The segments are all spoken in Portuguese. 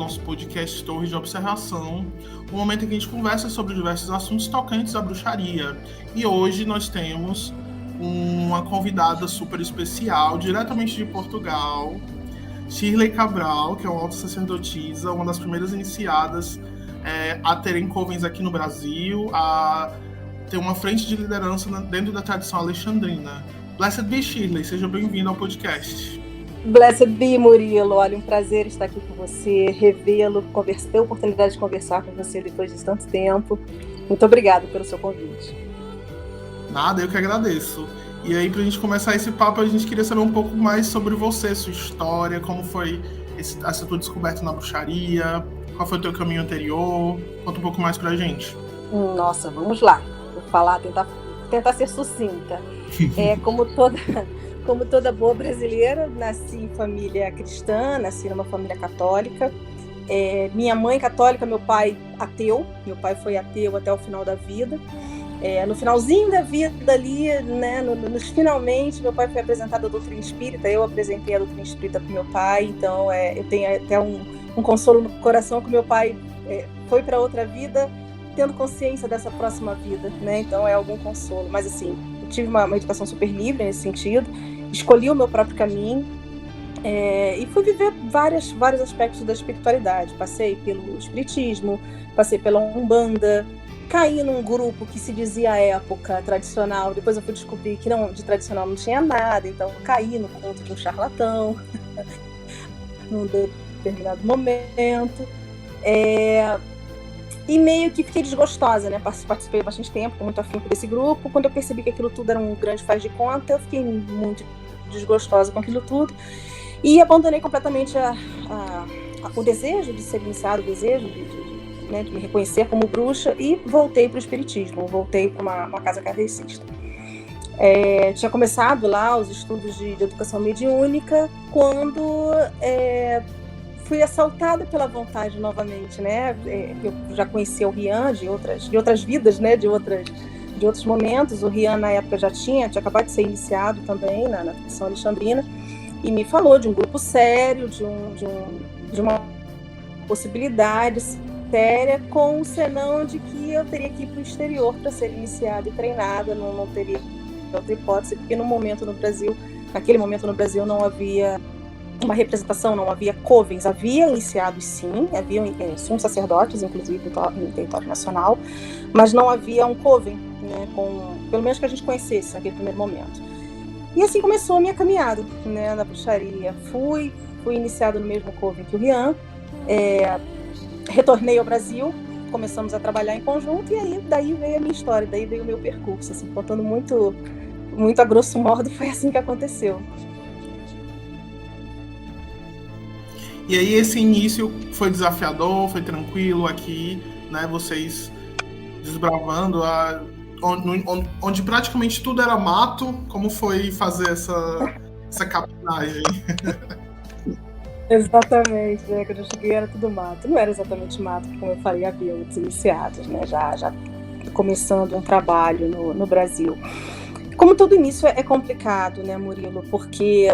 nosso podcast Torre de Observação, um momento em que a gente conversa sobre diversos assuntos tocantes à bruxaria. E hoje nós temos uma convidada super especial, diretamente de Portugal, Shirley Cabral, que é uma alta-sacerdotisa, uma das primeiras iniciadas a terem covens aqui no Brasil, a ter uma frente de liderança dentro da tradição alexandrina. Blessed be Shirley, seja bem-vindo ao podcast. Blessed be, Murilo. Olha, um prazer estar aqui com você, revê-lo, ter a oportunidade de conversar com você depois de tanto tempo. Muito obrigada pelo seu convite. Nada, eu que agradeço. E aí, pra gente começar esse papo, a gente queria saber um pouco mais sobre você, sua história, como foi essa tua descoberta na bruxaria, qual foi o teu caminho anterior. Conta um pouco mais pra gente. Nossa, vamos lá. Vou falar, tentar ser sucinta. Como toda boa brasileira, nasci em família cristã, nasci numa família católica. Minha mãe católica, meu pai ateu. Meu pai foi ateu até o final da vida. No finalzinho da vida ali, né, nos finalmente, meu pai foi apresentado à doutrina espírita. Eu apresentei a doutrina espírita para meu pai. Então, eu tenho até um consolo no coração que meu pai foi para outra vida, tendo consciência dessa próxima vida, né? Então, é algum consolo. Mas, assim, eu tive uma educação super livre nesse sentido. Escolhi o meu próprio caminho e fui viver vários aspectos da espiritualidade. Passei pelo espiritismo, passei pela Umbanda, caí num grupo que se dizia à época tradicional. Depois eu fui descobrir que de tradicional não tinha nada, então eu caí no conto de um charlatão num determinado momento. E meio que fiquei desgostosa, né? Participei bastante tempo, com muito afinco desse grupo. Quando eu percebi que aquilo tudo era um grande faz de conta, eu fiquei muito desgostosa com aquilo tudo. E abandonei completamente o desejo de ser iniciado, o desejo de me reconhecer como bruxa, e voltei para o espiritismo, voltei para uma casa kardecista. Tinha começado lá os estudos de educação mediúnica quando fui assaltada pela vontade novamente, né? Eu já conhecia o Rian de outras vidas, né? De outros momentos. O Rian, na época, já tinha acabado de ser iniciado também na tradição alexandrina, e me falou de um grupo sério, de uma possibilidade séria, com o senão de que eu teria que ir para o exterior para ser iniciada e treinada. Não teria outra hipótese, porque naquele momento no Brasil não havia uma representação, não havia covens. Havia iniciados, sim, havia sumos sacerdotes, inclusive em território nacional, mas não havia um coven, né, pelo menos que a gente conhecesse naquele primeiro momento. E assim começou a minha caminhada, né, na bruxaria. Fui iniciada no mesmo coven que o Rian, retornei ao Brasil, começamos a trabalhar em conjunto, e aí daí veio a minha história, daí veio o meu percurso, assim, contando muito, muito a grosso modo, foi assim que aconteceu. E aí esse início foi desafiador, foi tranquilo aqui, né? Vocês desbravando onde praticamente tudo era mato. Como foi fazer essa capinagem? Exatamente, né? Quando eu cheguei era tudo mato. Não era exatamente mato, porque, como eu falei, havia outros iniciados, né? Já começando um trabalho no Brasil. Como todo início é complicado, né, Murilo? Porque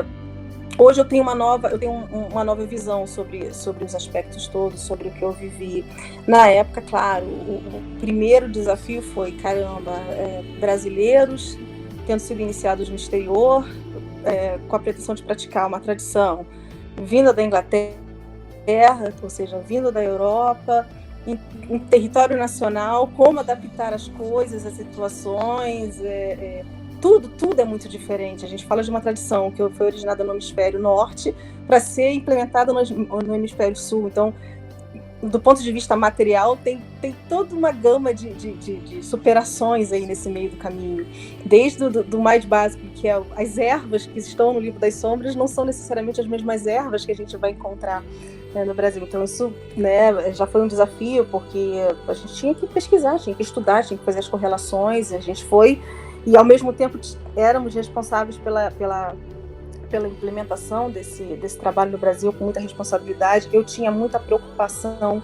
hoje eu tenho uma nova visão sobre os aspectos todos, sobre o que eu vivi. Na época, claro, o primeiro desafio foi, brasileiros tendo sido iniciados no exterior, com a pretensão de praticar uma tradição vinda da Inglaterra, ou seja, vinda da Europa, em território nacional, como adaptar as coisas, as situações, tudo é muito diferente. A gente fala de uma tradição que foi originada no hemisfério norte para ser implementada no hemisfério sul. Então, do ponto de vista material, tem toda uma gama de superações aí nesse meio do caminho. Desde do mais básico, que é as ervas que estão no livro das sombras, não são necessariamente as mesmas ervas que a gente vai encontrar, né, no Brasil. Então isso, né, já foi um desafio, porque a gente tinha que pesquisar, tinha que estudar, tinha que fazer as correlações. A gente foi, e ao mesmo tempo éramos responsáveis pela implementação desse trabalho no Brasil, com muita responsabilidade. Eu tinha muita preocupação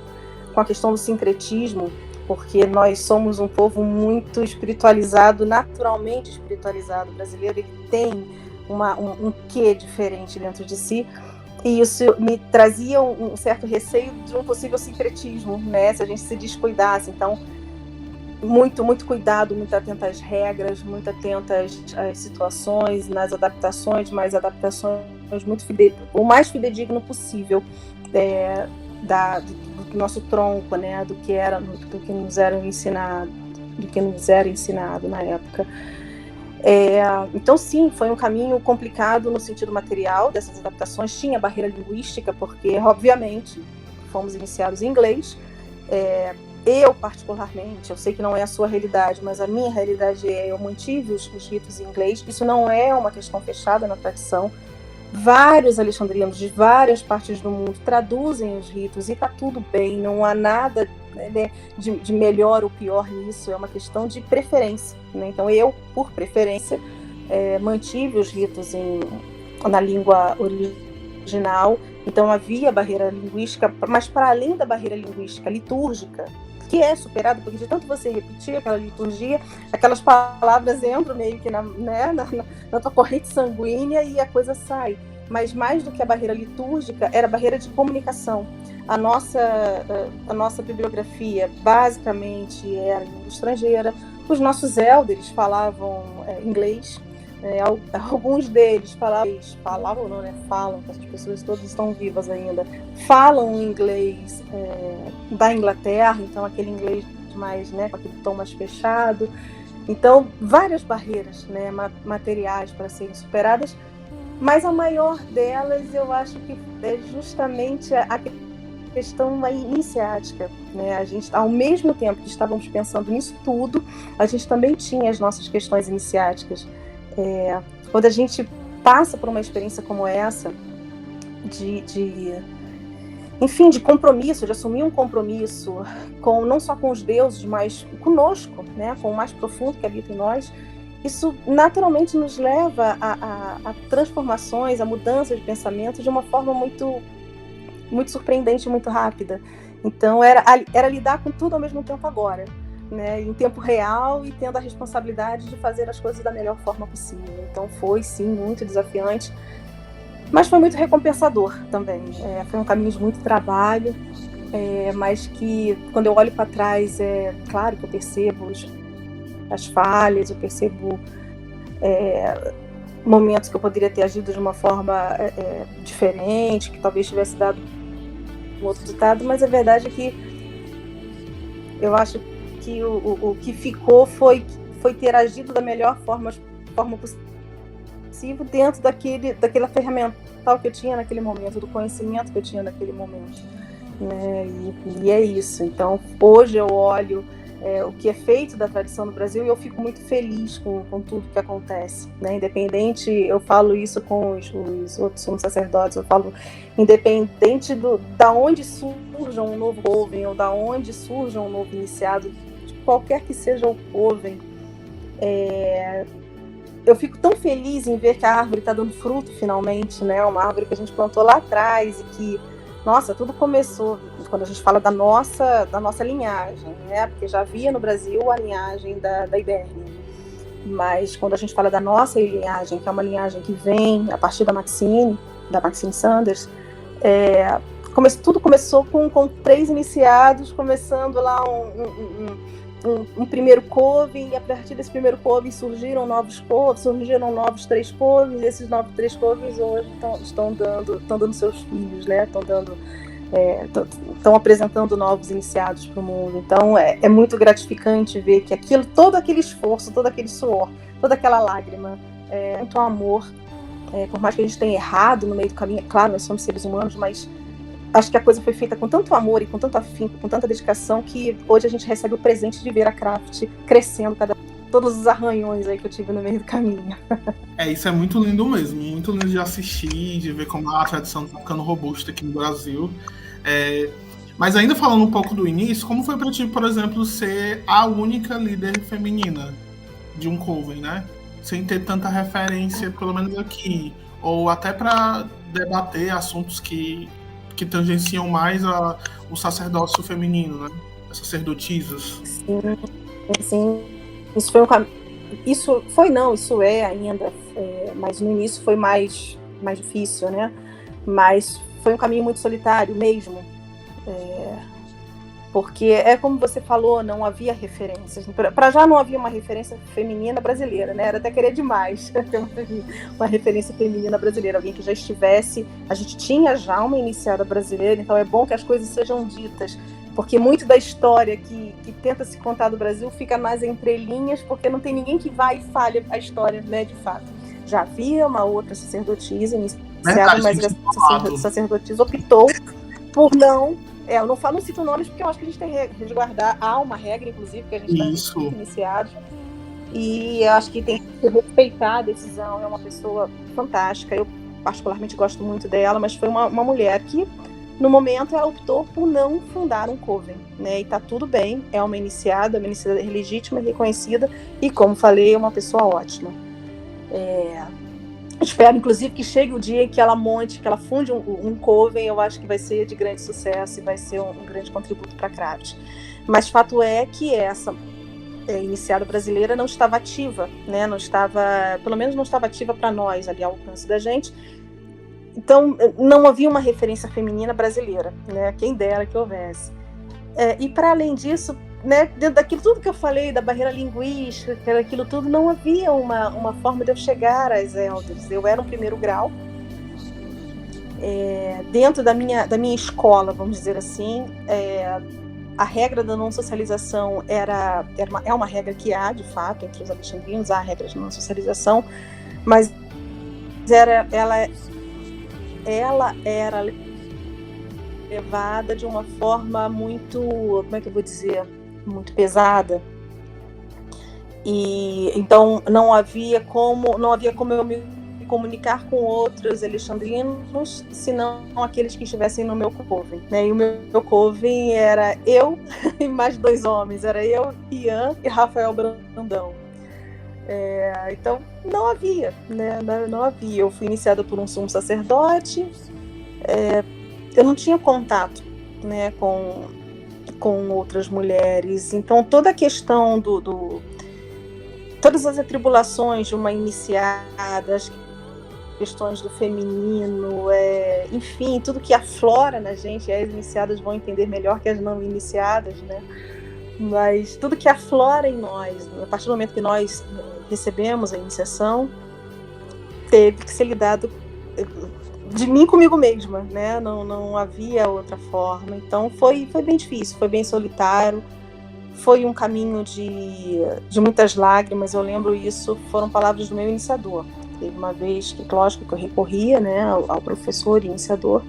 com a questão do sincretismo, porque nós somos um povo muito espiritualizado, naturalmente espiritualizado. O brasileiro, ele tem um quê diferente dentro de si. E isso me trazia um certo receio de um possível sincretismo, né? Se a gente se descuidasse. Então, muito cuidado, muito atento às regras, muito atento às situações, nas adaptações, mas adaptações o mais fidedigno possível do nosso tronco, né? Do que nos era ensinado na época. Então, sim, foi um caminho complicado no sentido material dessas adaptações. Tinha barreira linguística, porque, obviamente, fomos iniciados em inglês. Eu, particularmente, eu sei que não é a sua realidade, mas a minha realidade eu mantive os ritos em inglês. Isso não é uma questão fechada na tradição. Vários alexandrianos de várias partes do mundo traduzem os ritos e está tudo bem, não há nada, né, de melhor ou pior nisso, é uma questão de preferência, né? Então eu, por preferência, mantive os ritos na língua original. Então havia barreira linguística, mas para além da barreira linguística litúrgica, que é superada, porque de tanto você repetir aquela liturgia, aquelas palavras entram meio que na tua corrente sanguínea e a coisa sai. Mas mais do que a barreira litúrgica, era a barreira de comunicação. A nossa bibliografia, basicamente, era em língua estrangeira. Os nossos elders falavam inglês. Alguns deles falavam não, né? Falam, as pessoas todas estão vivas ainda, falam inglês da Inglaterra, então aquele inglês mais, né, com aquele tom mais fechado. Então, várias barreiras, né, materiais para serem superadas, mas a maior delas eu acho que é justamente a questão iniciática, né? A gente, ao mesmo tempo que estávamos pensando nisso tudo, a gente também tinha as nossas questões iniciáticas. Quando a gente passa por uma experiência como essa, enfim, de compromisso, de assumir um compromisso não só com os deuses, mas conosco, né, com o mais profundo que habita em nós, isso naturalmente nos leva a transformações, a mudanças de pensamento de uma forma muito, muito surpreendente, muito rápida. Então era lidar com tudo ao mesmo tempo agora, né, em tempo real e tendo a responsabilidade de fazer as coisas da melhor forma possível. Então foi, sim, muito desafiante, mas foi muito recompensador também. Foi um caminho de muito trabalho, mas que, quando eu olho para trás, claro que eu percebo as falhas, eu percebo momentos que eu poderia ter agido de uma forma diferente, que talvez tivesse dado um outro resultado, mas a verdade é que eu acho que o que ficou foi ter agido da melhor forma possível dentro daquela ferramental que eu tinha naquele momento, do conhecimento que eu tinha naquele momento, né? E é isso. Então, hoje eu olho o que é feito da tradição no Brasil e eu fico muito feliz com tudo que acontece, né? Independente, eu falo isso com os outros sumos sacerdotes, eu falo, independente da onde surja um novo coven ou da onde surja um novo iniciado, qualquer que seja o coven, eu fico tão feliz em ver que a árvore está dando fruto finalmente, né? Uma árvore que a gente plantou lá atrás e que, nossa, tudo começou quando a gente fala da nossa linhagem, né? Porque já havia no Brasil a linhagem da Ibérnia, mas quando a gente fala da nossa linhagem, que é uma linhagem que vem a partir da Maxine Sanders, tudo começou com 3 iniciados, começando lá um primeiro coven, e a partir desse primeiro coven surgiram novos 3 covens, e esses novos 3 covens hoje estão dando seus filhos, né? Estão apresentando novos iniciados para o mundo. Então é muito gratificante ver que todo aquele esforço, todo aquele suor, toda aquela lágrima, muito amor, por mais que a gente tenha errado no meio do caminho, é claro, nós somos seres humanos, mas acho que a coisa foi feita com tanto amor e com tanto afinco, com tanta dedicação, que hoje a gente recebe o presente de ver a Craft crescendo, todos os arranhões aí que eu tive no meio do caminho. Isso é muito lindo mesmo, muito lindo de assistir, de ver como a tradição está ficando robusta aqui no Brasil. Mas ainda falando um pouco do início, como foi para ti, por exemplo, ser a única líder feminina de um coven, né? Sem ter tanta referência, pelo menos aqui, ou até para debater assuntos que tangenciam mais o sacerdócio feminino, né? As sacerdotisas. Sim. Isso foi um caminho. Isso é ainda, mas no início foi mais difícil, né? Mas foi um caminho muito solitário mesmo, porque é como você falou, não havia referências. Para já não havia uma referência feminina brasileira, né? Era até querer demais ter uma referência feminina brasileira, alguém que já estivesse. A gente tinha já uma iniciada brasileira, então é bom que as coisas sejam ditas, porque muito da história que tenta se contar do Brasil fica nas entrelinhas, porque não tem ninguém que vai e fale a história, né, de fato. Já havia uma outra sacerdotisa iniciada, mas essa sacerdotisa optou por não. Eu não cito nomes porque eu acho que a gente tem que resguardar. Há uma regra, inclusive, que a gente está iniciado. E eu acho que tem que respeitar a decisão. É uma pessoa fantástica. Eu, particularmente, gosto muito dela, mas foi uma mulher que, no momento, ela optou por não fundar um coven, né? E tá tudo bem. É uma iniciada legítima, reconhecida. E, como falei, é uma pessoa ótima. Espero, inclusive, que chegue o dia em que ela monte, que ela funde um coven. Eu acho que vai ser de grande sucesso e vai ser um grande contributo para a Craft. Mas fato é que essa iniciada brasileira não estava ativa, né? Pelo menos não estava ativa para nós, ali ao alcance da gente. Então, não havia uma referência feminina brasileira, né? Quem dera que houvesse. E, para além disso, né, dentro daquilo tudo que eu falei, da barreira linguística, aquilo tudo, não havia uma forma de eu chegar às elders. Eu era um primeiro grau. Dentro da minha escola, vamos dizer assim, a regra da não socialização é uma regra que há, de fato, entre os alexandrinos, há regras de não socialização, mas ela era levada de uma forma muito, como é que eu vou dizer, muito pesada. E então não havia como eu me comunicar com outros alexandrinos, senão aqueles que estivessem no meu coven, né? E o meu coven era eu e mais 2 homens, era eu, Ian e Rafael Brandão. Então não havia, né? Não havia. Eu fui iniciada por um sumo sacerdote. Eu não tinha contato, né, com outras mulheres. Então toda a questão todas as atribulações de uma iniciada, as questões do feminino, enfim, tudo que aflora na gente, as iniciadas vão entender melhor que as não iniciadas, né? Mas tudo que aflora em nós, a partir do momento que nós recebemos a iniciação, teve que ser lidado de mim comigo mesma, né? Não havia outra forma. Então foi bem difícil, foi bem solitário, foi um caminho de muitas lágrimas. Eu lembro isso, foram palavras do meu iniciador. Teve uma vez que, lógico, que eu recorria, né, ao professor iniciador,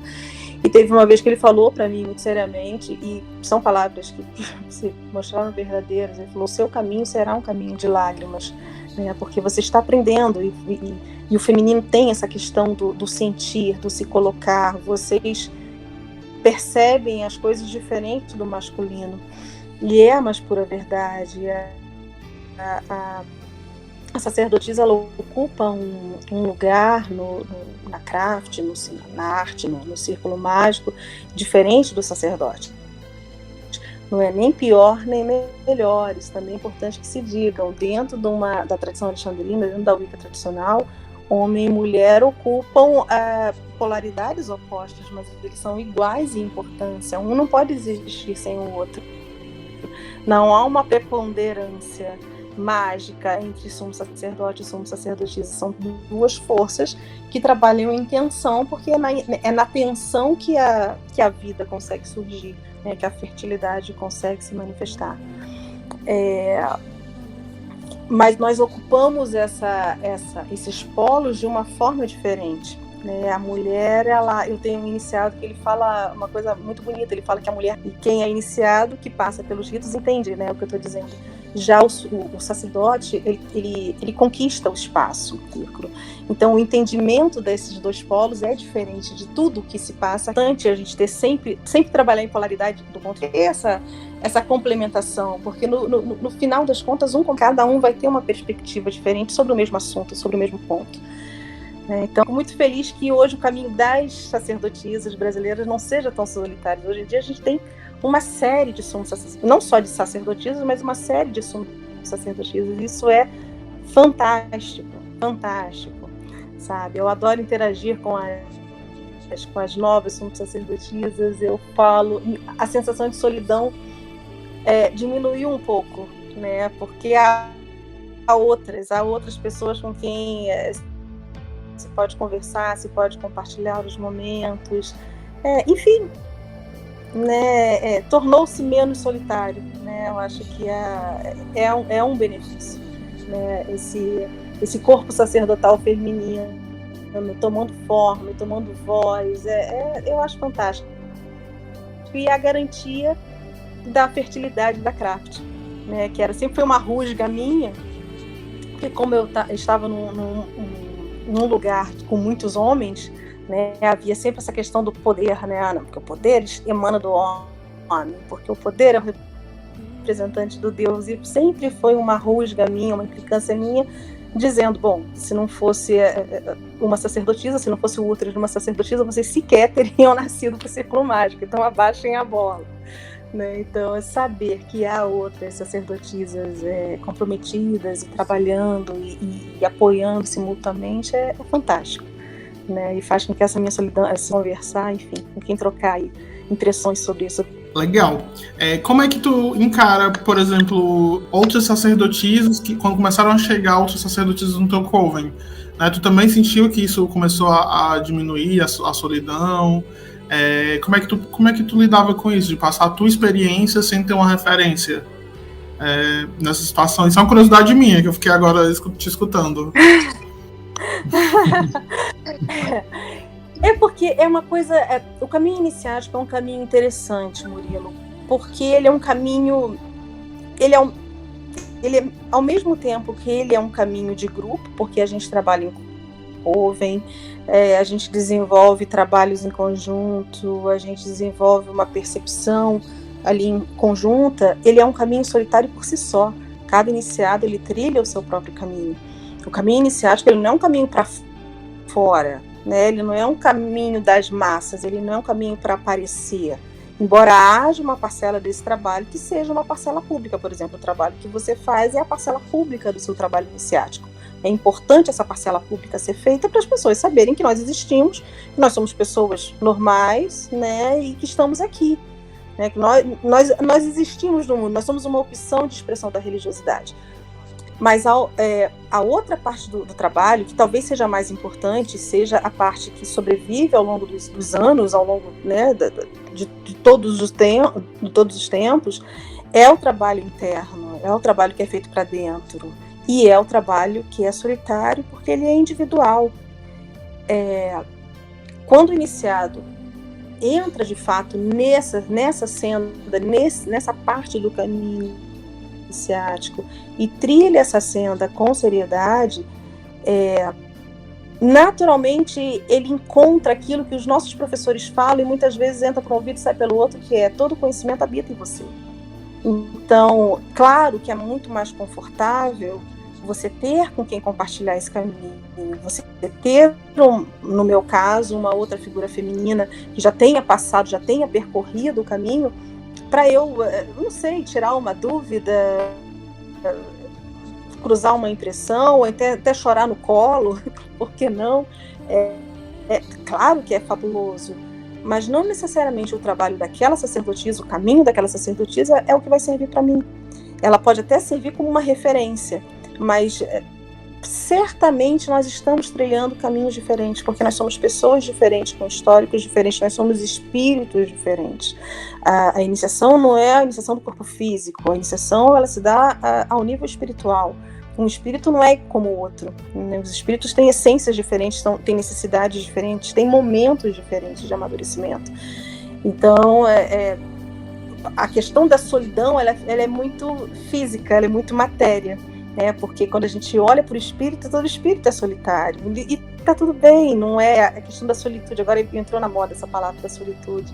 e teve uma vez que ele falou para mim muito seriamente, e são palavras que se mostraram verdadeiras. Ele falou: seu caminho será um caminho de lágrimas, né, porque você está aprendendo, e o feminino tem essa questão do sentir, do se colocar. Vocês percebem as coisas diferentes do masculino, e é a mais pura verdade. A sacerdotisa, ela ocupa um lugar na craft, na arte, no círculo mágico, diferente do sacerdote. Não é nem pior nem melhor. Isso também é importante que se digam. Dentro da tradição alexandrina, dentro da Wicca tradicional, homem e mulher ocupam polaridades opostas, mas eles são iguais em importância. Um não pode existir sem o outro. Não há uma preponderância mágica entre sumo sacerdote e sumo sacerdotisa. São 2 forças que trabalham em tensão, porque é na tensão que a vida consegue surgir, né, que a fertilidade consegue se manifestar. Mas nós ocupamos esses polos de uma forma diferente, né? A mulher, eu tenho um iniciado que ele fala uma coisa muito bonita. Ele fala que a mulher, e quem é iniciado, que passa pelos ritos, entende, né, o que eu estou dizendo. Já o sacerdote, ele conquista o espaço, o círculo. Então, o entendimento desses 2 polos é diferente de tudo que se passa. É importante a gente ter sempre trabalhar em polaridade do ponto de essa complementação, porque no final das contas, cada um vai ter uma perspectiva diferente sobre o mesmo assunto, sobre o mesmo ponto. Então, fico muito feliz que hoje o caminho das sacerdotisas brasileiras não seja tão solitário. Hoje em dia a gente tem uma série de sumos sacerdotisas, não só de sacerdotisas, mas uma série de sumos sacerdotisas. Isso é fantástico, fantástico, sabe? Eu adoro interagir com com as novas sumos sacerdotisas, eu falo, a sensação de solidão diminuiu um pouco, né? Porque há outras pessoas com quem se pode conversar, se pode compartilhar os momentos, enfim, né? Tornou-se menos solitário, né? Eu acho que é um benefício, né? Esse corpo sacerdotal feminino tomando forma, tomando voz, eu acho fantástico. E a garantia da fertilidade da craft, né? Que sempre foi uma rusga minha, porque como eu estava num lugar com muitos homens, né? Havia sempre essa questão do poder, né? Porque o poder emana do homem, porque o poder é o representante do Deus, e sempre foi uma rusga minha, uma implicância minha, dizendo, bom, se não fosse uma sacerdotisa, se não fosse o útero de uma sacerdotisa, vocês sequer teriam nascido para o círculo mágico, então abaixem a bola, né? Então, saber que há outras sacerdotisas comprometidas e trabalhando e apoiando-se mutuamente é fantástico, né? E faz com que essa minha solidão, conversar, enfim, com quem trocar aí impressões sobre isso. Legal. Como é que tu encara, por exemplo, outras sacerdotisas que, quando começaram a chegar outras sacerdotisas no teu coven, né, tu também sentiu que isso começou a diminuir a solidão? Como é que tu lidava com isso, de passar a tua experiência sem ter uma referência nessa situação? Isso é uma curiosidade minha, que eu fiquei agora te escutando. Porque é uma coisa... o caminho iniciático é um caminho interessante, Murilo, porque ele é um caminho... Ele é, ao mesmo tempo que ele é um caminho de grupo, porque a gente trabalha em coven, a gente desenvolve trabalhos em conjunto, a gente desenvolve uma percepção ali em conjunta. Ele é um caminho solitário por si só. Cada iniciado, ele trilha o seu próprio caminho. O caminho iniciático, ele não é um caminho para fora, né? Ele não é um caminho das massas, ele não é um caminho para aparecer. Embora haja uma parcela desse trabalho que seja uma parcela pública, por exemplo, o trabalho que você faz é a parcela pública do seu trabalho iniciático. É importante essa parcela pública ser feita para as pessoas saberem que nós existimos, que nós somos pessoas normais, né, e que estamos aqui, né, que nós existimos no mundo, nós somos uma opção de expressão da religiosidade. Mas a outra parte do trabalho, que talvez seja mais importante, seja a parte que sobrevive ao longo dos anos, ao longo, né, de todos os tempos, é o trabalho interno, é o trabalho que é feito para dentro, e é o trabalho que é solitário, porque ele é individual. Quando o iniciado entra, de fato, nessa senda, nessa parte do caminho iniciático, e trilha essa senda com seriedade, naturalmente ele encontra aquilo que os nossos professores falam, e muitas vezes entra por um ouvido e sai pelo outro, que é: todo conhecimento habita em você. Então, claro que é muito mais confortável você ter com quem compartilhar esse caminho, você ter, no meu caso, uma outra figura feminina que já tenha passado, já tenha percorrido o caminho, para eu, não sei, tirar uma dúvida, cruzar uma impressão, ou até chorar no colo, por que não? Claro que é fabuloso, mas não necessariamente o trabalho daquela sacerdotisa, o caminho daquela sacerdotisa é o que vai servir para mim. Ela pode até servir como uma referência, mas certamente nós estamos trilhando caminhos diferentes, porque nós somos pessoas diferentes, com históricos diferentes, nós somos espíritos diferentes. A iniciação não é a iniciação do corpo físico, a iniciação ela se dá ao nível espiritual. Um espírito não é como o outro, né? Os espíritos têm essências diferentes, têm necessidades diferentes, têm momentos diferentes de amadurecimento. Então, a questão da solidão ela é muito física, ela é muito matéria, né? Porque quando a gente olha para o espírito, todo espírito é solitário, e tá tudo bem, não é a questão da solitude. Agora entrou na moda essa palavra da solitude,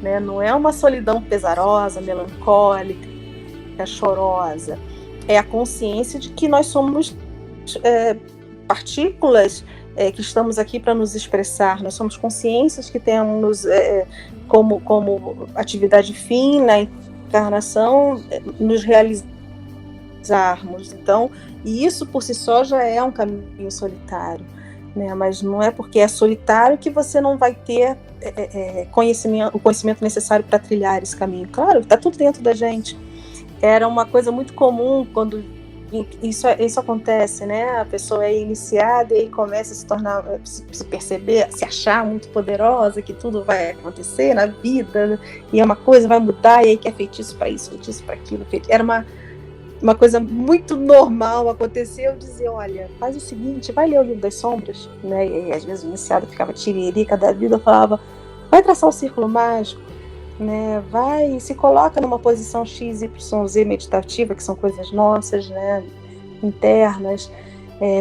né? Não é uma solidão pesarosa, melancólica, chorosa. É a consciência de que nós somos partículas que estamos aqui para nos expressar. Nós somos consciências que temos como atividade fim na encarnação nos realizarmos. Então, e isso por si só já é um caminho solitário, né? Mas não é porque é solitário que você não vai ter o conhecimento necessário para trilhar esse caminho. Claro, está tudo dentro da gente. Era uma coisa muito comum quando isso acontece, né? A pessoa é iniciada e começa a se tornar, se perceber, se achar muito poderosa, que tudo vai acontecer na vida, e uma coisa vai mudar, e aí quer feitiço para isso, feitiço para aquilo. Era uma coisa muito normal acontecer. Eu dizer, olha, faz o seguinte, vai ler o Livro das Sombras, né? E às vezes o iniciado ficava tiririca da vida, eu falava, vai traçar o círculo mágico, né? Vai, se coloca numa posição X, Y, Z meditativa, que são coisas nossas, né? Internas,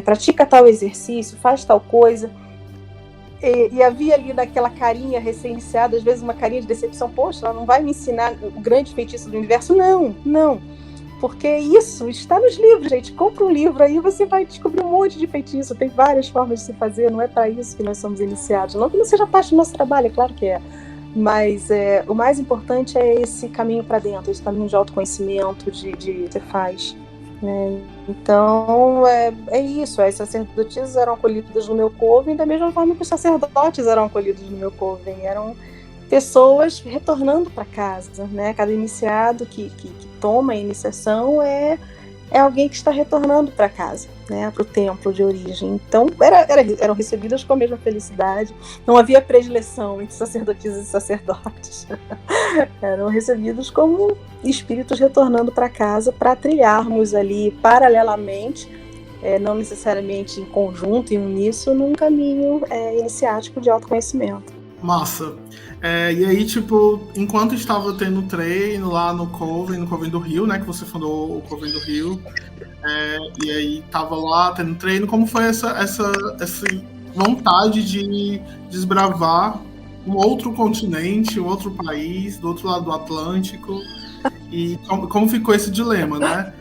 pratica tal exercício, faz tal coisa. E havia ali naquela carinha recém-iniciada, às vezes uma carinha de decepção, poxa, ela não vai me ensinar o grande feitiço do universo? Não. Porque isso está nos livros, gente. Compra um livro aí, você vai descobrir um monte de feitiço. Tem várias formas de se fazer, não é para isso que nós somos iniciados. Não que não seja parte do nosso trabalho, é claro que é. Mas o mais importante é esse caminho para dentro, esse caminho de autoconhecimento, de você faz. Né? Então, é isso. As sacerdotisas eram acolhidas no meu coven, da mesma forma que os sacerdotes eram acolhidos no meu coven. Eram pessoas retornando para casa, né? Cada iniciado que toma a iniciação é alguém que está retornando para casa, né? Para o templo de origem. Então, eram recebidas com a mesma felicidade. Não havia predileção entre sacerdotisas e sacerdotes. Eram recebidos como espíritos retornando para casa para trilharmos ali paralelamente, não necessariamente em conjunto e uníssono, num caminho iniciático de autoconhecimento. Massa. E aí, tipo, enquanto estava tendo treino lá no Coven do Rio, né, que você fundou o Coven do Rio, e aí tava lá tendo treino, como foi essa vontade de desbravar um outro continente, um outro país, do outro lado do Atlântico, e como ficou esse dilema, né?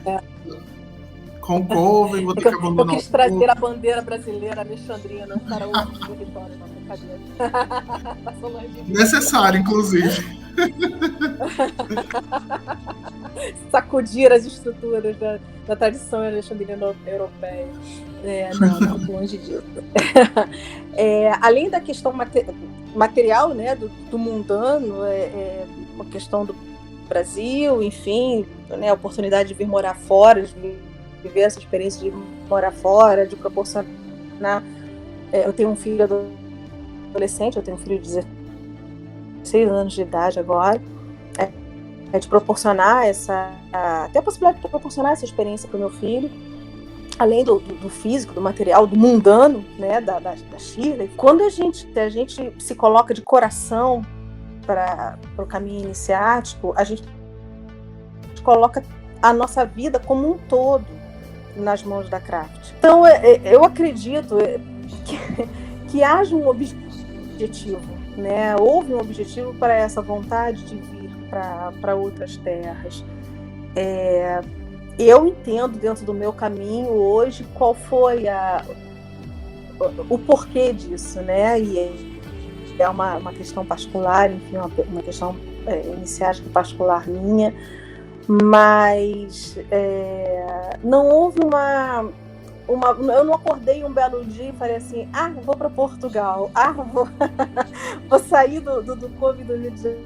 Com o Coven, vou ter que abandonar. Eu quis trazer a bandeira brasileira alexandrina para o território, não, brincadeira. Necessário, inclusive. Sacudir as estruturas da tradição alexandrina europeia. Não, longe disso. Além da questão material, né, do mundano, uma questão do Brasil, enfim, né, a oportunidade de vir morar fora, de viver essa experiência de morar fora, de proporcionar. Eu tenho um filho adolescente, eu tenho um filho de 16 anos de idade agora, de proporcionar até a possibilidade de proporcionar essa experiência para o meu filho, além do físico, do material, do mundano, né, da Shirley. Quando a gente se coloca de coração para o caminho iniciático, a gente coloca a nossa vida como um todo nas mãos da Craft. Então, eu acredito que haja um objetivo, né? Houve um objetivo para essa vontade de vir para outras terras. Eu entendo dentro do meu caminho hoje qual foi o porquê disso, né? E é uma questão particular, enfim, uma questão iniciática particular minha, mas não houve eu não acordei um belo dia e falei assim, vou para Portugal, vou sair do Coven do Rio de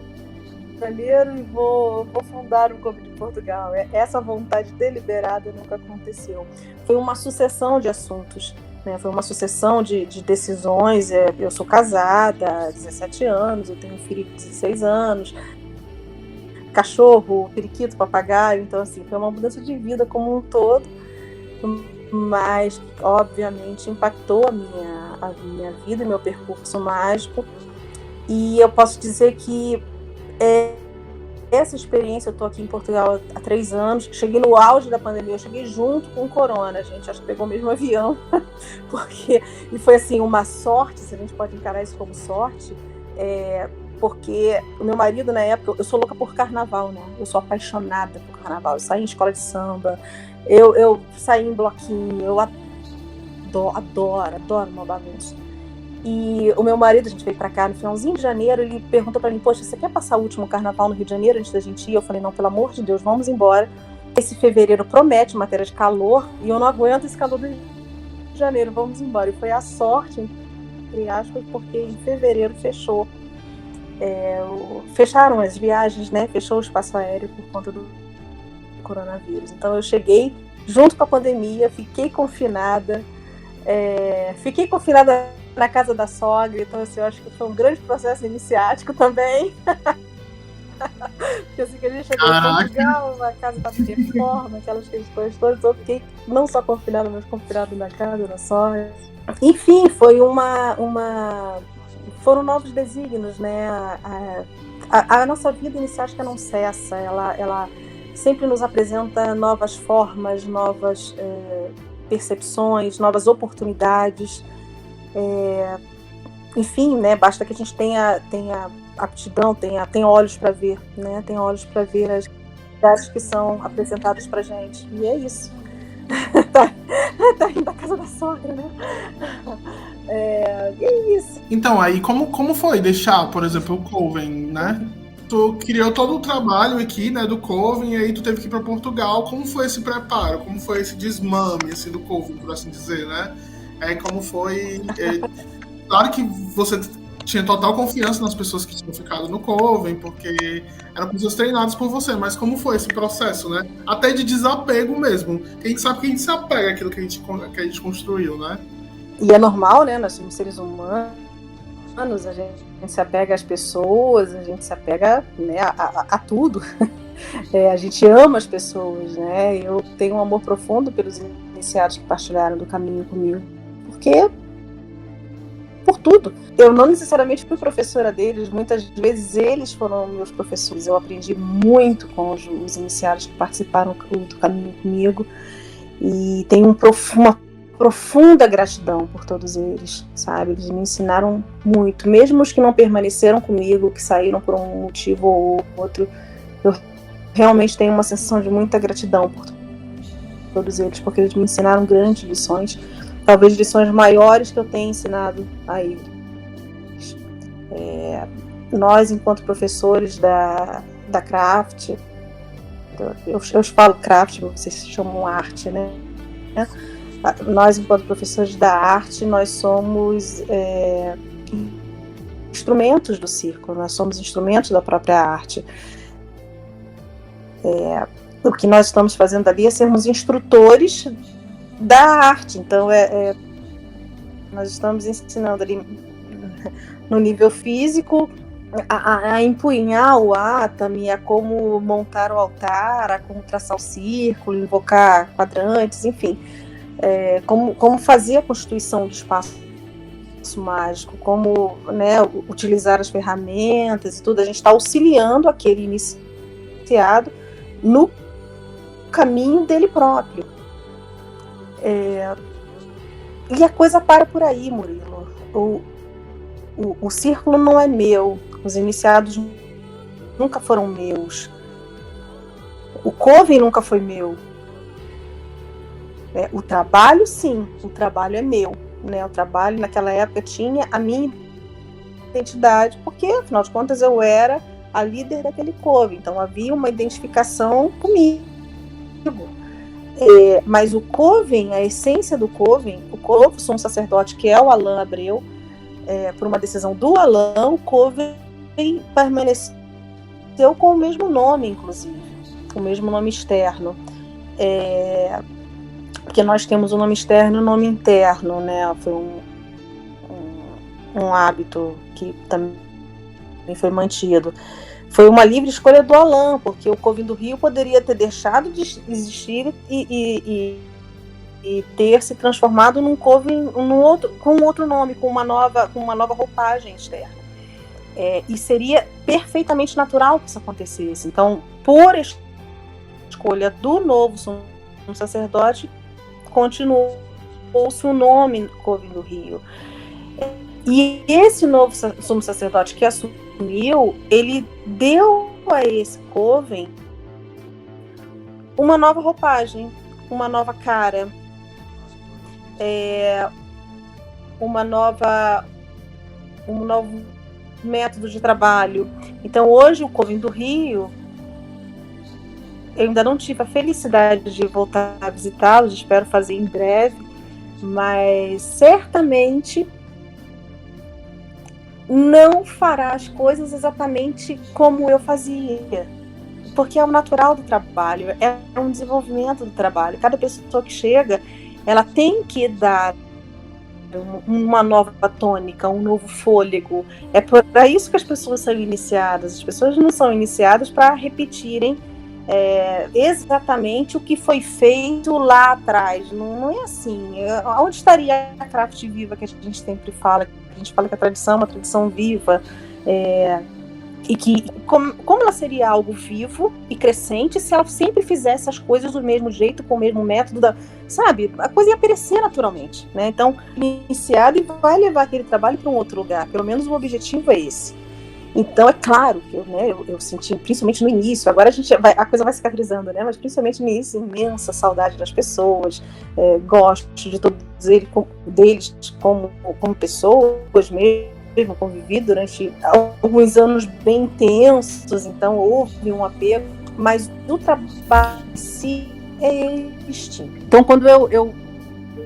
Janeiro e vou fundar o Coven de Portugal. Essa vontade deliberada nunca aconteceu. Foi uma sucessão de assuntos, né? Foi uma sucessão de decisões. Eu sou casada há 17 anos, eu tenho um filho de 16 anos, cachorro, periquito, papagaio. Então, assim, foi uma mudança de vida como um todo, mas, obviamente, impactou a minha vida e meu percurso mágico. E eu posso dizer que essa experiência, eu estou aqui em Portugal há 3 anos, cheguei no auge da pandemia, eu cheguei junto com o corona, a gente acho que pegou o mesmo avião, e foi assim, uma sorte, se a gente pode encarar isso como sorte, porque o meu marido, na época, eu sou louca por carnaval, né? Eu sou apaixonada por carnaval, eu saí em escola de samba, eu saí em bloquinho, eu adoro uma bagunça. E o meu marido, a gente veio pra cá no finalzinho de janeiro, ele perguntou pra mim, poxa, você quer passar o último carnaval no Rio de Janeiro antes da gente ir? Eu falei, não, pelo amor de Deus, vamos embora. Esse fevereiro promete matéria de calor e eu não aguento esse calor do Rio de janeiro, vamos embora. E foi a sorte, entre aspas, porque em fevereiro fechou. Fecharam as viagens, né? Fechou o espaço aéreo por conta do coronavírus. Então eu cheguei junto com a pandemia, fiquei confinada na casa da sogra, então assim, eu acho que foi um grande processo iniciático também. Porque assim que a gente chegou em Portugal, a casa estava de reforma, aquelas questões todas, eu fiquei não só confinada, mas confinada na casa da sogra. Enfim, foi foram novos desígnios, né? A nossa vida iniciática não cessa, ela sempre nos apresenta novas formas, novas percepções, novas oportunidades. Enfim, né? Basta que a gente tenha aptidão, tenha olhos para ver, né? Tem olhos para ver as realidades que são apresentadas para gente. E é isso. tá indo da casa da sogra, né? É isso. Então, aí como foi deixar, por exemplo, o Coven, né? Tu criou todo o trabalho aqui, né, do Coven, e aí tu teve que ir para Portugal. Como foi esse preparo? Como foi esse desmame, assim, do Coven, por assim dizer, né? Como foi... Claro que você tinha total confiança nas pessoas que tinham ficado no Coven, porque eram pessoas treinadas por você, mas como foi esse processo, né? Até de desapego mesmo. A gente sabe que a gente se apega àquilo que a gente construiu, né? E é normal, né? Nós somos seres humanos, a gente se apega às pessoas, a gente se apega, né, a tudo. A gente ama as pessoas, né? Eu tenho um amor profundo pelos iniciados que partilharam do caminho comigo, porque por tudo. Eu não necessariamente fui professora deles, muitas vezes eles foram meus professores. Eu aprendi muito com os iniciados que participaram do caminho comigo e tenho uma profunda gratidão por todos eles, sabe? Eles me ensinaram muito, mesmo os que não permaneceram comigo, que saíram por um motivo ou outro. Eu realmente tenho uma sensação de muita gratidão por todos eles, porque eles me ensinaram grandes lições, talvez lições maiores que eu tenha ensinado a eles. Nós, enquanto professores da Craft, eu falo Craft, vocês chamam arte, né? Nós, enquanto professores da arte, nós somos instrumentos do círculo, nós somos instrumentos da própria arte. O que nós estamos fazendo ali é sermos instrutores da arte. Então, nós estamos ensinando ali no nível físico a empunhar o Atami, a como montar o altar, a como traçar o círculo, invocar quadrantes, enfim. Como fazer a constituição do espaço mágico, como, né, utilizar as ferramentas e tudo. A gente está auxiliando aquele iniciado no caminho dele próprio. E a coisa para por aí, Murilo. O círculo não é meu, os iniciados nunca foram meus, o Coven nunca foi meu. O trabalho, sim, o trabalho é meu, né? O trabalho naquela época tinha a minha identidade, porque afinal de contas eu era a líder daquele Coven, então havia uma identificação comigo. Mas o Coven, a essência do Coven, o novo sumo sacerdote, que é o Alain Abreu, por uma decisão do Alain, o Coven permaneceu com o mesmo nome, inclusive, o mesmo nome externo. Porque nós temos o nome externo e o nome interno, né? Foi um hábito que também foi mantido. Foi uma livre escolha do Alain, porque o Coven do Rio poderia ter deixado de existir e ter se transformado num Coven com outro nome, com uma nova roupagem externa. E seria perfeitamente natural que isso acontecesse. Então, por escolha do novo sumo sacerdote, continuou-se o nome Coven do Rio. E esse novo sumo sacerdote que assumiu, ele deu a esse Coven uma nova roupagem, uma nova cara, um novo método de trabalho. Então hoje o Coven do Rio, eu ainda não tive a felicidade de voltar a visitá-los, espero fazer em breve, mas certamente não fará as coisas exatamente como eu fazia, porque é o natural do trabalho, é um desenvolvimento do trabalho. Cada pessoa que chega, ela tem que dar uma nova tônica, um novo fôlego. É para isso que as pessoas são iniciadas. As pessoas não são iniciadas para repetirem exatamente o que foi feito lá atrás. Não é assim. Onde estaria a craft viva que a gente sempre fala? A gente fala que a tradição é uma tradição viva. E que como ela seria algo vivo e crescente se ela sempre fizesse as coisas do mesmo jeito, com o mesmo método, sabe? A coisa ia perecer naturalmente, né? Então, iniciado e vai levar aquele trabalho para um outro lugar. Pelo menos o objetivo é esse. Então, é claro que eu senti, principalmente no início, agora a coisa vai cicatrizando, né? Mas principalmente no início, imensa saudade das pessoas, gosto de todos deles como pessoas mesmo, convivi durante alguns anos bem intensos, então houve um apego, mas o trabalho em si é extinto. Então, quando eu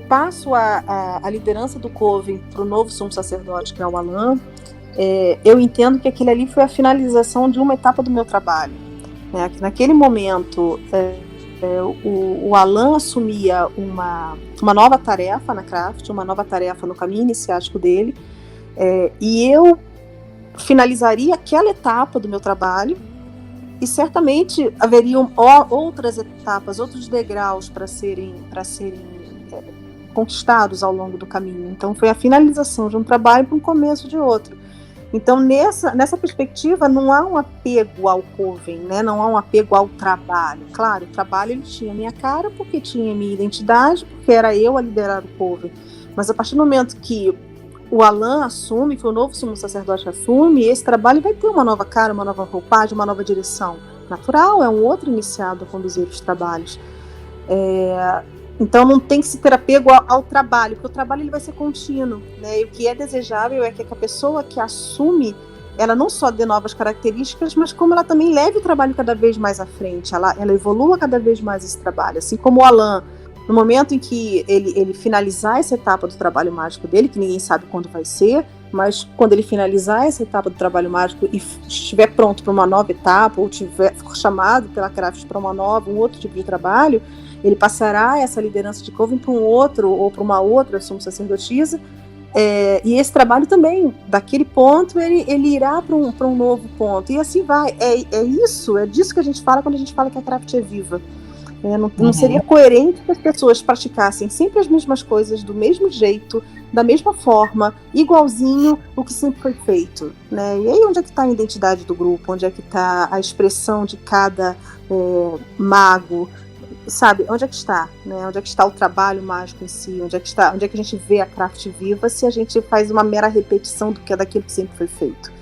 passo a liderança do Coven para o novo sumo sacerdote, que é o Alan, eu entendo que aquilo ali foi a finalização de uma etapa do meu trabalho. Né? Naquele momento, o Alan assumia uma nova tarefa na Craft, uma nova tarefa no caminho iniciático dele, e eu finalizaria aquela etapa do meu trabalho, e certamente haveriam outras etapas, outros degraus para serem conquistados ao longo do caminho. Então foi a finalização de um trabalho para um começo de outro. Então nessa perspectiva não há um apego ao Coven, né? Não há um apego ao trabalho. Claro, o trabalho ele tinha minha cara porque tinha minha identidade, porque era eu a liderar o Coven. Mas a partir do momento que o Alan assume, que o novo sumo sacerdote assume, esse trabalho vai ter uma nova cara, uma nova roupagem, uma nova direção. Natural, é um outro iniciado a conduzir os trabalhos. Então não tem que se ter apego ao trabalho, porque o trabalho ele vai ser contínuo, né? E o que é desejável é que a pessoa que assume, ela não só dê novas características, mas como ela também leve o trabalho cada vez mais à frente, ela evolua cada vez mais esse trabalho. Assim como o Alan, no momento em que ele finalizar essa etapa do trabalho mágico dele, que ninguém sabe quando vai ser, mas quando ele finalizar essa etapa do trabalho mágico e estiver pronto para uma nova etapa, ou for chamado pela Craft para um outro tipo de trabalho, ele passará essa liderança de Coven para um outro, ou para uma outra sumo sacerdotisa, e esse trabalho também, daquele ponto, ele irá para um novo ponto, e assim vai. É disso que a gente fala quando a gente fala que a Craft é viva. Não seria coerente que as pessoas praticassem sempre as mesmas coisas, do mesmo jeito, da mesma forma, igualzinho o que sempre foi feito, né? E aí onde é que está a identidade do grupo? Onde é que está a expressão de cada mago? Sabe, onde é que está? Né? Onde é que está o trabalho mágico em si? Onde é que a gente vê a Craft viva se a gente faz uma mera repetição daquilo que sempre foi feito?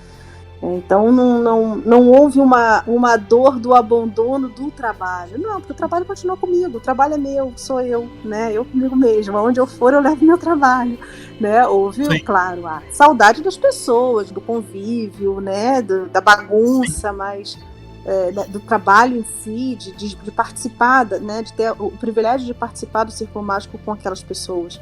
Então não houve uma dor do abandono do trabalho. Não, porque o trabalho continua comigo, o trabalho é meu, sou eu, né? Eu comigo mesma, onde eu for eu levo meu trabalho, né? Houve, sim, claro, a saudade das pessoas, do convívio, né? Da bagunça, mas do trabalho em si, de participar, né? De ter o privilégio de participar do Círculo Mágico com aquelas pessoas.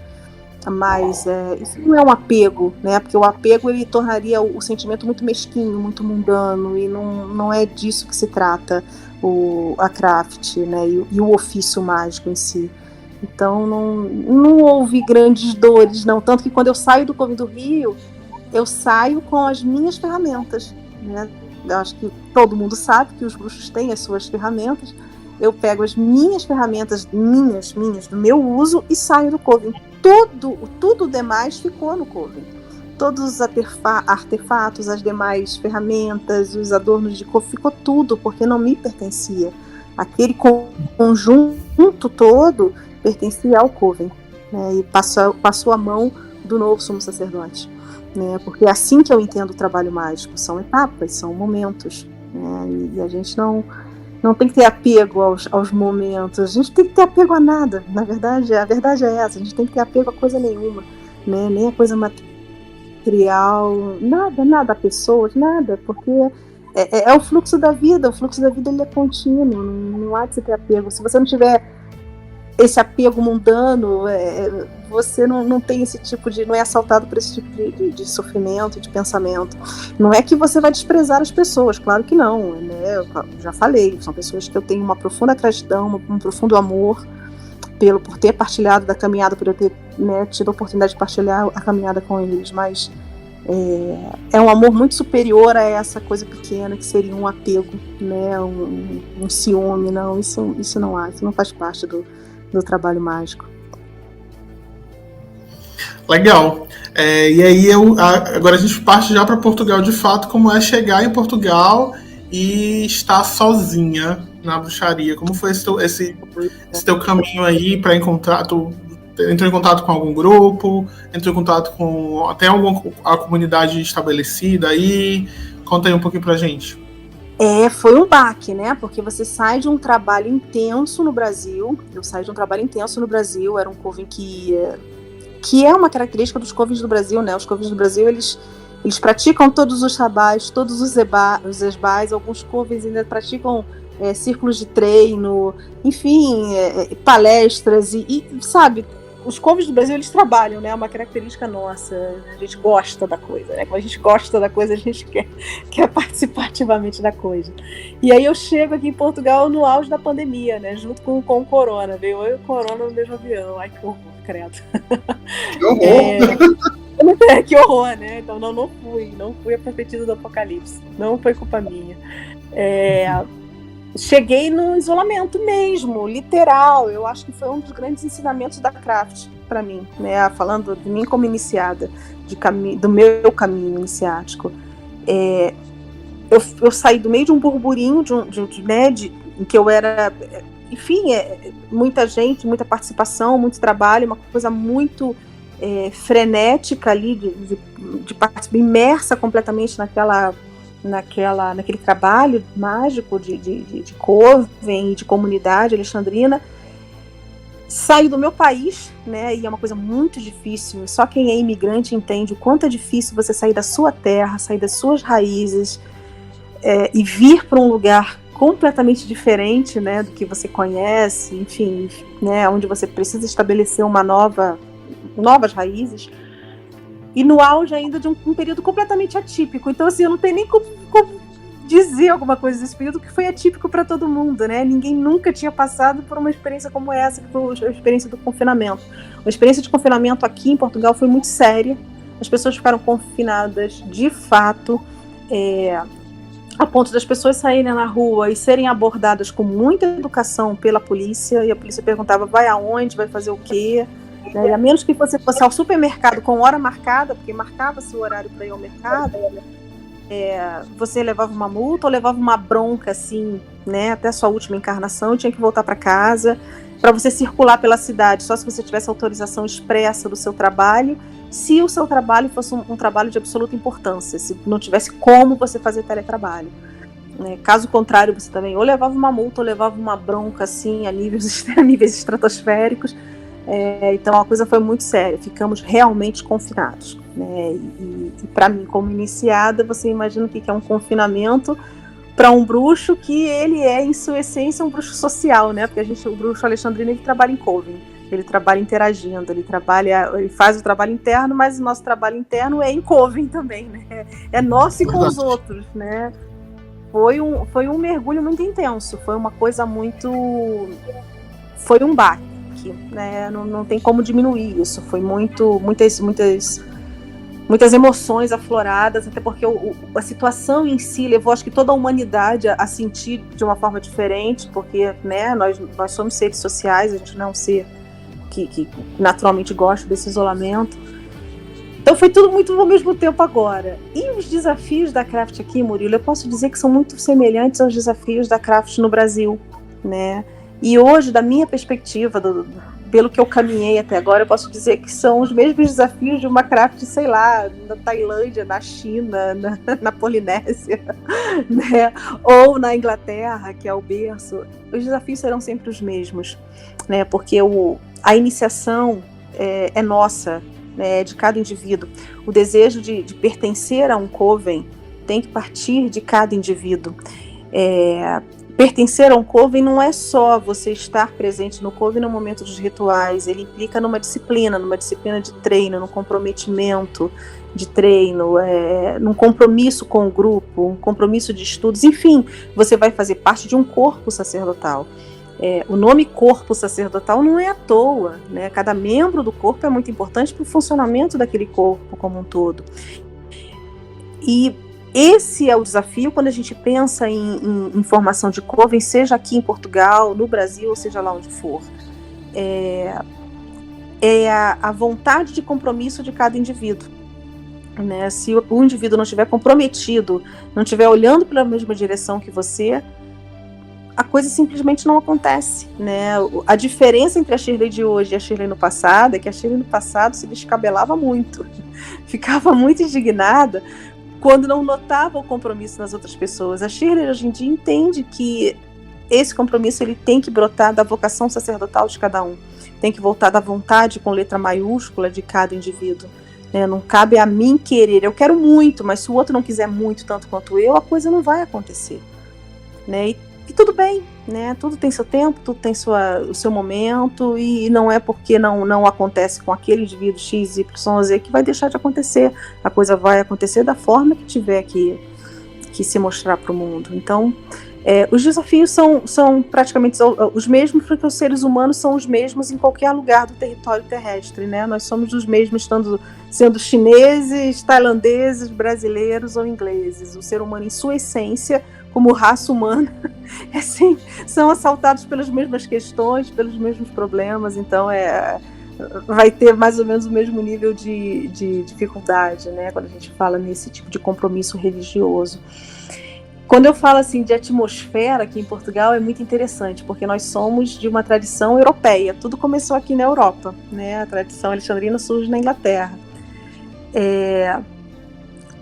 Mas isso não é um apego, né? Porque o apego ele tornaria o sentimento muito mesquinho, muito mundano, e não é disso que se trata a Craft, né? E o ofício mágico em si. Então não houve grandes dores, não. Tanto que quando eu saio do Coven do Rio, eu saio com as minhas ferramentas, né? Eu acho que todo mundo sabe que os bruxos têm as suas ferramentas. Eu pego as minhas ferramentas, minhas, do meu uso, e saio do Coven. Tudo demais ficou no Coven. Todos os artefatos, as demais ferramentas, os adornos de Coven, ficou tudo, porque não me pertencia. Aquele conjunto todo pertencia ao Coven, né? E passou a mão do novo sumo sacerdote, né? Porque é assim que eu entendo o trabalho mágico. São etapas, são momentos, né? E a gente não tem que ter apego aos momentos, a gente tem que ter apego a nada, a verdade é essa, a gente tem que ter apego a coisa nenhuma, né? Nem a coisa material, nada a pessoas, nada, porque é o fluxo da vida ele é contínuo, não há de se ter apego. Se você não tiver esse apego mundano, você não tem esse tipo de, não é assaltado por esse tipo de sofrimento, de pensamento. Não é que você vai desprezar as pessoas, claro que não, né? Eu já falei, são pessoas que eu tenho uma profunda gratidão, um profundo amor por ter partilhado da caminhada, por eu ter, né, tido a oportunidade de partilhar a caminhada com eles, mas é um amor muito superior a essa coisa pequena que seria um apego, né, um ciúme. Não, isso não faz parte do trabalho mágico. Legal. E aí agora a gente parte já para Portugal de fato, como é chegar em Portugal e estar sozinha na bruxaria. Como foi esse teu caminho aí para encontrar? Tu entrou em contato com algum grupo? Entrou em contato com até a comunidade estabelecida aí? Conta aí um pouquinho pra gente. Foi um baque, né? Porque você sai de um trabalho intenso no Brasil. Eu saí de um trabalho intenso no Brasil. Era um coven que é uma característica dos covens do Brasil, né? Os covens do Brasil, eles praticam todos os sabás, todos os esbás. Alguns covens ainda praticam círculos de treino, enfim, palestras e sabe, os covens do Brasil, eles trabalham, né? É uma característica nossa. A gente gosta da coisa, né? Quando a gente gosta da coisa, a gente quer participar ativamente da coisa. E aí eu chego aqui em Portugal no auge da pandemia, né? Junto com o Corona. Veio eu e o Corona no mesmo avião. Ai, que horror, credo. Que horror! Que horror, né? Então não fui a profetisa do apocalipse. Não foi culpa minha. Cheguei no isolamento mesmo, literal. Eu acho que foi um dos grandes ensinamentos da Craft para mim, né? Falando de mim como iniciada, do meu caminho iniciático. Eu saí do meio de um burburinho, em que eu era, enfim, muita gente, muita participação, muito trabalho, uma coisa muito frenética ali, de participar, imersa completamente naquele trabalho mágico de coven e de comunidade alexandrina. Saio do meu país, né, e é uma coisa muito difícil. Só quem é imigrante entende o quanto é difícil você sair da sua terra, sair das suas raízes e vir para um lugar completamente diferente, né, do que você conhece, enfim, né, onde você precisa estabelecer novas raízes. E no auge ainda de um período completamente atípico. Então, assim, eu não tenho nem como dizer alguma coisa desse período que foi atípico para todo mundo, né? Ninguém nunca tinha passado por uma experiência como essa, que foi a experiência do confinamento. A experiência de confinamento aqui em Portugal foi muito séria. As pessoas ficaram confinadas de fato, a ponto das pessoas saírem na rua e serem abordadas com muita educação pela polícia. E a polícia perguntava, vai aonde, vai fazer o quê? A menos que você fosse ao supermercado com hora marcada, porque marcava-se o horário para ir ao mercado, você levava uma multa ou levava uma bronca, assim, né, até a sua última encarnação, e tinha que voltar para casa. Para você circular pela cidade, só se você tivesse autorização expressa do seu trabalho, se o seu trabalho fosse um trabalho de absoluta importância, se não tivesse como você fazer teletrabalho. Caso contrário, você também ou levava uma multa ou levava uma bronca, assim, a níveis estratosféricos. Então a coisa foi muito séria, ficamos realmente confinados, né? E para mim, como iniciada, você imagina o que é um confinamento para um bruxo que ele é, em sua essência, um bruxo social, né? Porque o bruxo alexandrino, ele trabalha em coven, ele trabalha interagindo, ele faz o trabalho interno, mas o nosso trabalho interno é em coven também, né? É nosso e com os outros, né? Foi um mergulho muito intenso, foi uma coisa foi um baque. Né? Não tem como diminuir isso. Foi muitas emoções afloradas, até porque a situação em si levou, acho que, toda a humanidade a sentir de uma forma diferente, porque, né, nós somos seres sociais, a gente não é um ser que naturalmente gosta desse isolamento. Então foi tudo muito ao mesmo tempo agora. E os desafios da Craft aqui, Murilo, eu posso dizer que são muito semelhantes aos desafios da Craft no Brasil, né? E hoje, da minha perspectiva, pelo que eu caminhei até agora, eu posso dizer que são os mesmos desafios de uma craft, sei lá, na Tailândia, na China, na Polinésia, né? Ou na Inglaterra, que é o berço. Os desafios serão sempre os mesmos, né? Porque a iniciação é nossa, né? É de cada indivíduo. O desejo de pertencer a um coven tem que partir de cada indivíduo. pertencer a um coven não é só você estar presente no coven no momento dos rituais, ele implica numa disciplina de treino, num comprometimento de treino, num compromisso com o grupo, um compromisso de estudos, enfim, você vai fazer parte de um corpo sacerdotal. O nome corpo sacerdotal não é à toa, né? Cada membro do corpo é muito importante para o funcionamento daquele corpo como um todo. E esse é o desafio quando a gente pensa em formação de coven, seja aqui em Portugal, no Brasil, ou seja lá onde for. A vontade de compromisso de cada indivíduo. Né? Se o indivíduo não estiver comprometido, não estiver olhando pela mesma direção que você, a coisa simplesmente não acontece. Né? A diferença entre a Shirley de hoje e a Shirley no passado é que a Shirley no passado se descabelava muito, ficava muito indignada quando não notava o compromisso nas outras pessoas. A Shirley hoje em dia entende que esse compromisso ele tem que brotar da vocação sacerdotal de cada um, tem que voltar da vontade com letra maiúscula de cada indivíduo. Não cabe a mim querer, eu quero muito, mas se o outro não quiser muito tanto quanto eu, a coisa não vai acontecer. Né? E tudo bem, né? Tudo tem seu tempo, tudo tem o seu momento, e não é porque não acontece com aquele indivíduo X, Y, Z que vai deixar de acontecer. A coisa vai acontecer da forma que tiver que se mostrar para o mundo. Então, os desafios são praticamente os mesmos, porque os seres humanos são os mesmos em qualquer lugar do território terrestre, né? Nós somos os mesmos sendo chineses, tailandeses, brasileiros ou ingleses. O ser humano em sua essência, como raça humana, assim, são assaltados pelas mesmas questões, pelos mesmos problemas, então vai ter mais ou menos o mesmo nível de dificuldade, né, quando a gente fala nesse tipo de compromisso religioso. Quando eu falo assim de atmosfera aqui em Portugal, é muito interessante, porque nós somos de uma tradição europeia, tudo começou aqui na Europa, né, a tradição alexandrina surge na Inglaterra.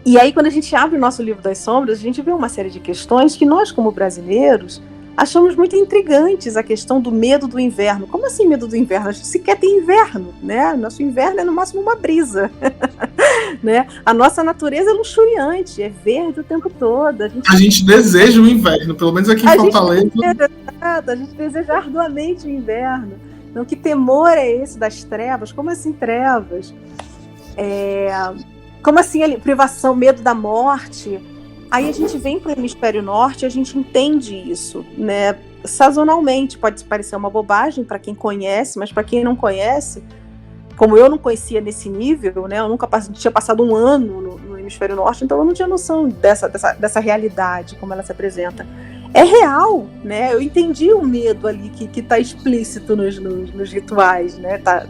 E aí, quando a gente abre o nosso livro das sombras, a gente vê uma série de questões que nós, como brasileiros, achamos muito intrigantes. A questão do medo do inverno. Como assim medo do inverno? A gente sequer tem inverno, né? Nosso inverno é no máximo uma brisa. Né? A nossa natureza é luxuriante, é verde o tempo todo. A gente deseja o inverno, pelo menos aqui em Fortaleza. A gente deseja arduamente o inverno. Então, que temor é esse das trevas? Como assim trevas? Como assim privação, medo da morte? Aí a gente vem para o hemisfério norte e a gente entende isso, né? Sazonalmente, pode parecer uma bobagem para quem conhece, mas para quem não conhece, como eu não conhecia nesse nível, né? Eu nunca tinha passado um ano no hemisfério norte, então eu não tinha noção dessa realidade, como ela se apresenta. É real, né? Eu entendi o medo ali que está explícito nos rituais, né? Tá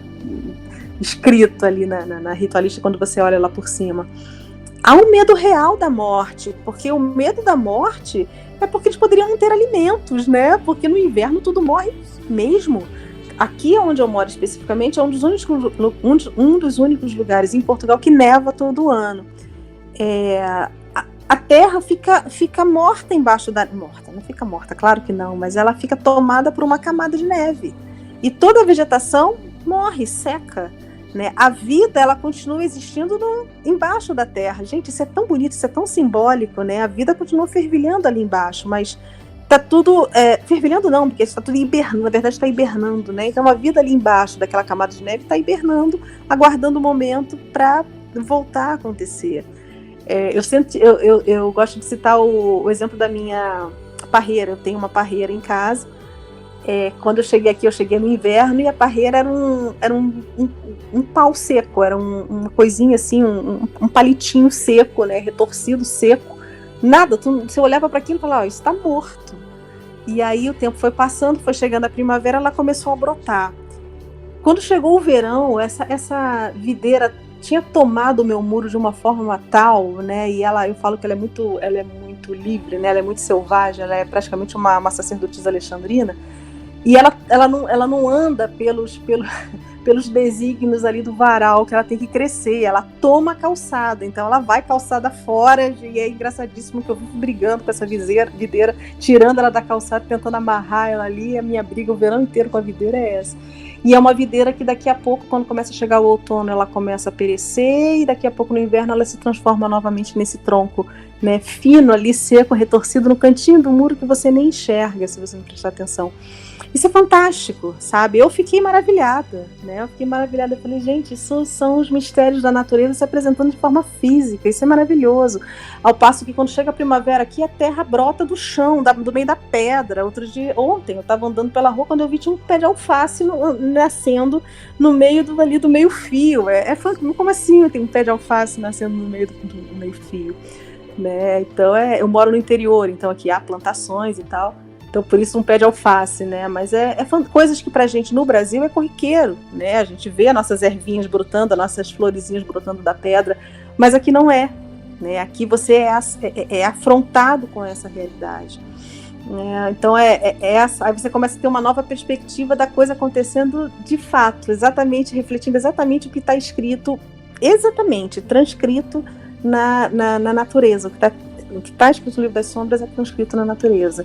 escrito ali na ritualista quando você olha lá por cima. Há um medo real da morte, porque o medo da morte é porque eles poderiam não ter alimentos, né? Porque no inverno tudo morre mesmo. Aqui onde eu moro especificamente é um dos únicos lugares em Portugal que neva todo ano. A terra fica morta embaixo da... Morta, não fica morta, claro que não, mas ela fica tomada por uma camada de neve. E toda a vegetação morre, seca. Né? A vida, ela continua existindo embaixo da terra. Gente, isso é tão bonito, isso é tão simbólico, né? A vida continua fervilhando ali embaixo, mas tá tudo... fervilhando não, porque está tudo hibernando, na verdade está hibernando, né? Então a vida ali embaixo daquela camada de neve está hibernando, aguardando o momento para voltar a acontecer. Eu gosto de citar o exemplo da minha parreira. Eu tenho uma parreira em casa. Quando eu cheguei aqui, eu cheguei no inverno e a parreira era um pau seco, era uma coisinha assim, um palitinho seco, né, retorcido, seco, nada, você olhava para aquilo e falava, isso está morto. E aí o tempo foi passando, foi chegando a primavera, ela começou a brotar. Quando chegou o verão, essa videira tinha tomado o meu muro de uma forma tal, né, e eu falo que ela é muito livre, né, ela é muito selvagem, ela é praticamente uma sacerdotisa alexandrina. E ela não anda pelos desígnios ali do varal, que ela tem que crescer, ela toma a calçada, então ela vai calçada fora, e é engraçadíssimo que eu vivo brigando com essa videira, tirando ela da calçada, tentando amarrar ela ali, a minha briga o verão inteiro com a videira é essa. E é uma videira que daqui a pouco, quando começa a chegar o outono, ela começa a perecer, e daqui a pouco no inverno ela se transforma novamente nesse tronco, né, fino ali, seco, retorcido no cantinho do muro que você nem enxerga se você não prestar atenção. Isso é fantástico, sabe? Eu fiquei maravilhada, né? Eu falei, gente, isso são os mistérios da natureza se apresentando de forma física, isso é maravilhoso. Ao passo que quando chega a primavera aqui, a terra brota do chão, do meio da pedra. Ontem eu estava andando pela rua, quando eu vi tinha um pé de alface nascendo no meio do meio fio. Como assim tem um pé de alface nascendo no meio do meio fio? Né? Então eu moro no interior, então aqui há plantações e tal. Então, por isso um pé de alface, né? Mas coisas que pra gente no Brasil é corriqueiro, né? A gente vê as nossas ervinhas brotando, as nossas florezinhas brotando da pedra, mas aqui não é, né? Aqui você é afrontado com essa realidade. Então, aí você começa a ter uma nova perspectiva da coisa acontecendo de fato, refletindo exatamente o que está escrito, transcrito na natureza. O que está escrito no Livro das Sombras é transcrito na natureza.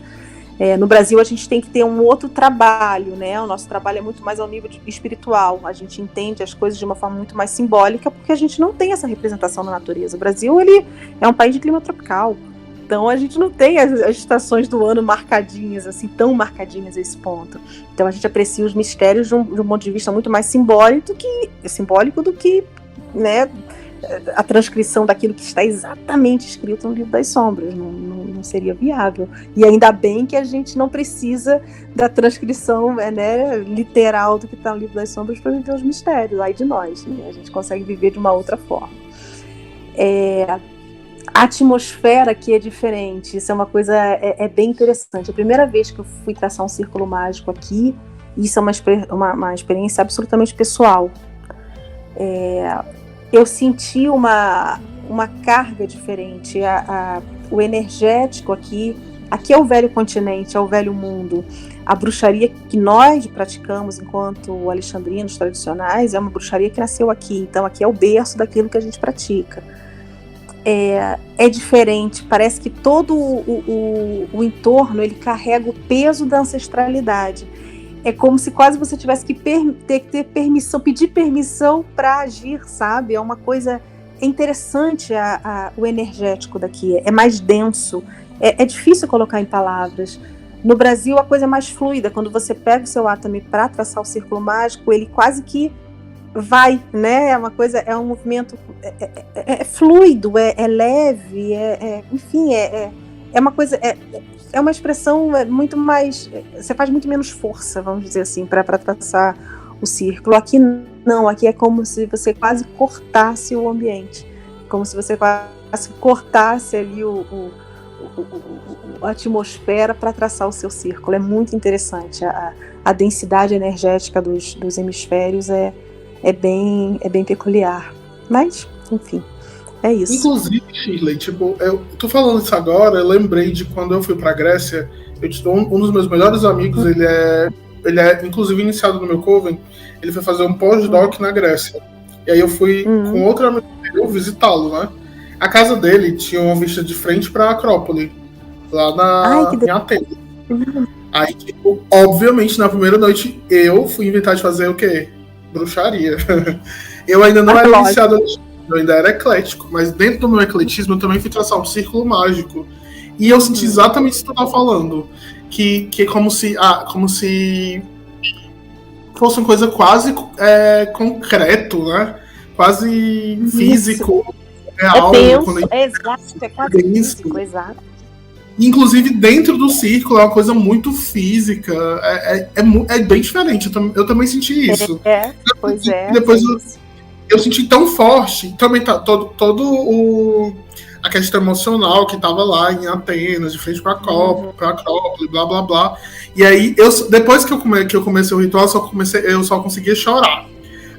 No Brasil a gente tem que ter um outro trabalho, né? O nosso trabalho é muito mais ao nível espiritual, a gente entende as coisas de uma forma muito mais simbólica, porque a gente não tem essa representação na natureza. O Brasil, ele é um país de clima tropical, então a gente não tem as estações do ano marcadinhas, assim, tão marcadinhas a esse ponto. Então a gente aprecia os mistérios de um ponto de vista muito mais simbólico do que, né, a transcrição daquilo que está exatamente escrito no Livro das Sombras. Não seria viável. E ainda bem que a gente não precisa da transcrição, né, literal do que está no Livro das Sombras para viver os mistérios. Ai de nós, né? A gente consegue viver de uma outra forma. A atmosfera aqui é diferente. Isso é uma coisa bem interessante. A primeira vez que eu fui traçar um círculo mágico aqui, isso é uma experiência absolutamente pessoal. Eu senti uma carga diferente. O energético aqui é o velho continente, é o velho mundo. A bruxaria que nós praticamos enquanto alexandrinos tradicionais é uma bruxaria que nasceu aqui. Então aqui é o berço daquilo que a gente pratica. É diferente, parece que todo o entorno ele carrega o peso da ancestralidade. É como se quase você tivesse que ter permissão, pedir permissão para agir, sabe? É uma coisa interessante o energético daqui, é mais denso, é difícil colocar em palavras. No Brasil a coisa é mais fluida, quando você pega o seu átomo para traçar o círculo mágico, ele quase que vai, né? É um movimento fluido, é leve, enfim, é uma coisa... É uma expressão muito mais... Você faz muito menos força, vamos dizer assim, para traçar o círculo. Aqui não, aqui é como se você quase cortasse o ambiente. Como se você quase cortasse ali a atmosfera para traçar o seu círculo. É muito interessante. A densidade energética dos hemisférios é bem peculiar. Mas, enfim... É isso. Inclusive, Shirley, eu tô falando isso agora, eu lembrei de quando eu fui pra Grécia, um dos meus melhores amigos, ele é inclusive iniciado no meu Coven, ele foi fazer um pós-doc na Grécia. E aí eu fui com outro amigo meu visitá-lo, né? A casa dele tinha uma vista de frente pra Acrópole, lá em Atenas. Aí, obviamente, na primeira noite, eu fui inventar de fazer o quê? Bruxaria. Eu ainda não era iniciado, eu ainda era eclético, mas dentro do meu ecletismo eu também fui traçar um círculo mágico. E eu senti exatamente isso que tu tá falando. Que é como se fosse uma coisa quase concreto, né? Quase físico, real. Exato, é quase físico, exato. Inclusive, dentro do círculo é uma coisa muito física. É bem diferente. Eu também senti isso. Pois é. Depois eu senti tão forte. Também tá a questão emocional que tava lá em Atenas, de frente pra Acrópole, blá blá blá. E aí, depois que eu comecei o ritual, eu só conseguia chorar.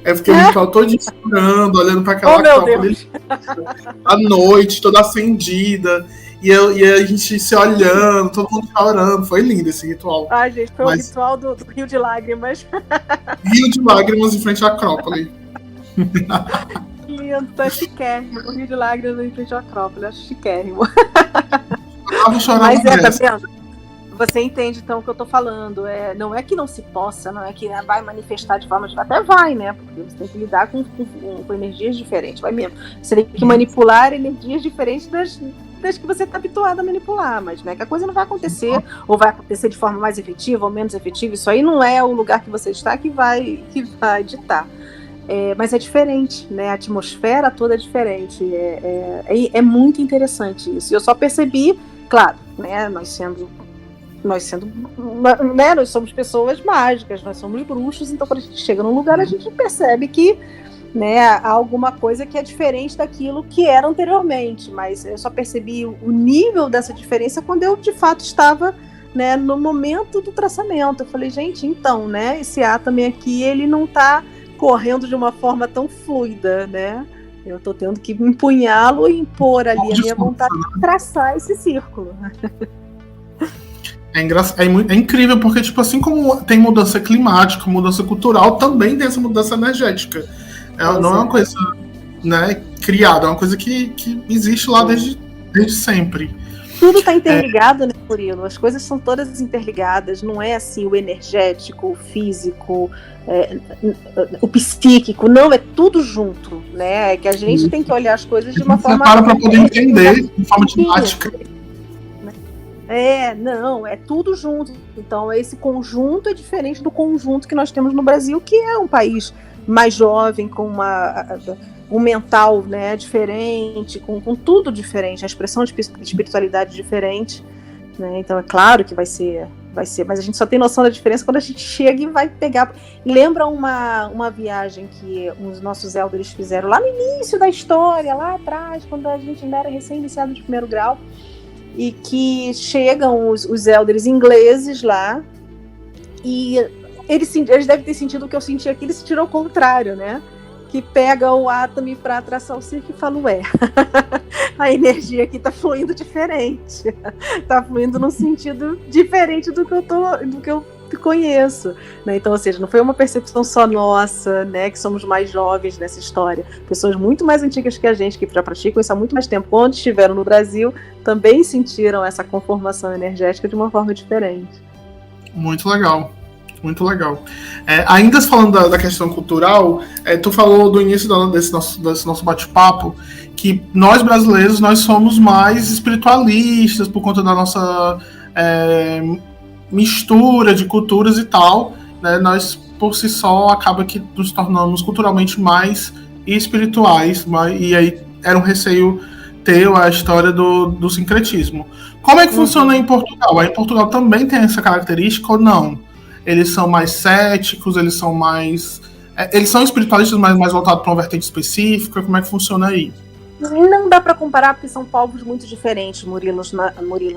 Aí eu fiquei o ritual todo chorando, olhando pra aquela Acrópole à noite, toda acendida. e a gente se olhando, todo mundo chorando. Foi lindo esse ritual. Ai, gente, foi o ritual do Rio de Lágrimas. Rio de Lágrimas em frente à Acrópole. Lindo, é chiquérrimo. O Rio de Lágrimas em frente à Acrópole, acho chiquérrimo. Eu tava chorando. Mas tá vendo? Você entende, então, o que eu tô falando. Não é que não se possa, não é que vai manifestar de forma... Até vai, né? Porque você tem que lidar com energias diferentes. Vai mesmo. Você tem que manipular energias diferentes das que você está habituado a manipular. Mas não é que a coisa não vai acontecer, ou vai acontecer de forma mais efetiva ou menos efetiva. Isso aí não é o lugar que você está que vai ditar. Mas é diferente, né? A atmosfera toda é diferente. É muito interessante isso. E eu só percebi, claro, né? Nós somos pessoas mágicas, nós somos bruxos, então quando a gente chega num lugar a gente percebe que, né, há alguma coisa que é diferente daquilo que era anteriormente, mas eu só percebi o nível dessa diferença quando eu de fato estava, né, no momento do traçamento. Eu falei, gente, então, né, esse átomo aqui, ele não está correndo de uma forma tão fluida, né? Eu estou tendo que empunhá-lo e impor ali a minha vontade de traçar esse círculo. É incrível, porque, tipo, assim como tem mudança climática, mudança cultural, também tem essa mudança energética. Não é uma coisa, né, criada, é uma coisa que existe lá desde sempre. Tudo está interligado, né, Murilo? As coisas são todas interligadas, não é assim o energético, o físico, o psíquico, não, é tudo junto, né? É que a gente tem que olhar as coisas de uma forma... para poder entender de forma didática. Não, é tudo junto. Então, esse conjunto é diferente do conjunto que nós temos no Brasil, que é um país mais jovem, com um mental, né, diferente, com tudo diferente, a expressão de espiritualidade diferente, né? Então, é claro que vai ser, mas a gente só tem noção da diferença quando a gente chega e vai pegar. Lembra uma viagem que os nossos elders fizeram lá no início da história, lá atrás, quando a gente ainda era recém-iniciado de primeiro grau, e que chegam os elders ingleses lá, e eles devem ter sentido o que eu senti aqui, eles sentiram ao contrário, né? Que pega o átomo para traçar o círculo e fala, a energia aqui tá fluindo diferente, tá fluindo num sentido diferente do que eu conheço, né? Então, ou seja, não foi uma percepção só nossa, né, que somos mais jovens nessa história. Pessoas muito mais antigas que a gente, que já praticam isso há muito mais tempo, quando estiveram no Brasil, também sentiram essa conformação energética de uma forma diferente. Muito legal. Muito legal. Ainda falando da questão cultural, tu falou do início desse nosso bate-papo que nós brasileiros, nós somos mais espiritualistas por conta da nossa mistura de culturas e tal, né? Nós, por si só, acaba que nos tornamos culturalmente mais espirituais, e aí era um receio ter a história do sincretismo. Como é que funciona em Portugal? Em Portugal também tem essa característica ou não? Eles são mais céticos, eles são espiritualistas, mas mais voltados para uma vertente específica? Como é que funciona aí? Não dá para comparar porque são povos muito diferentes, Murilo.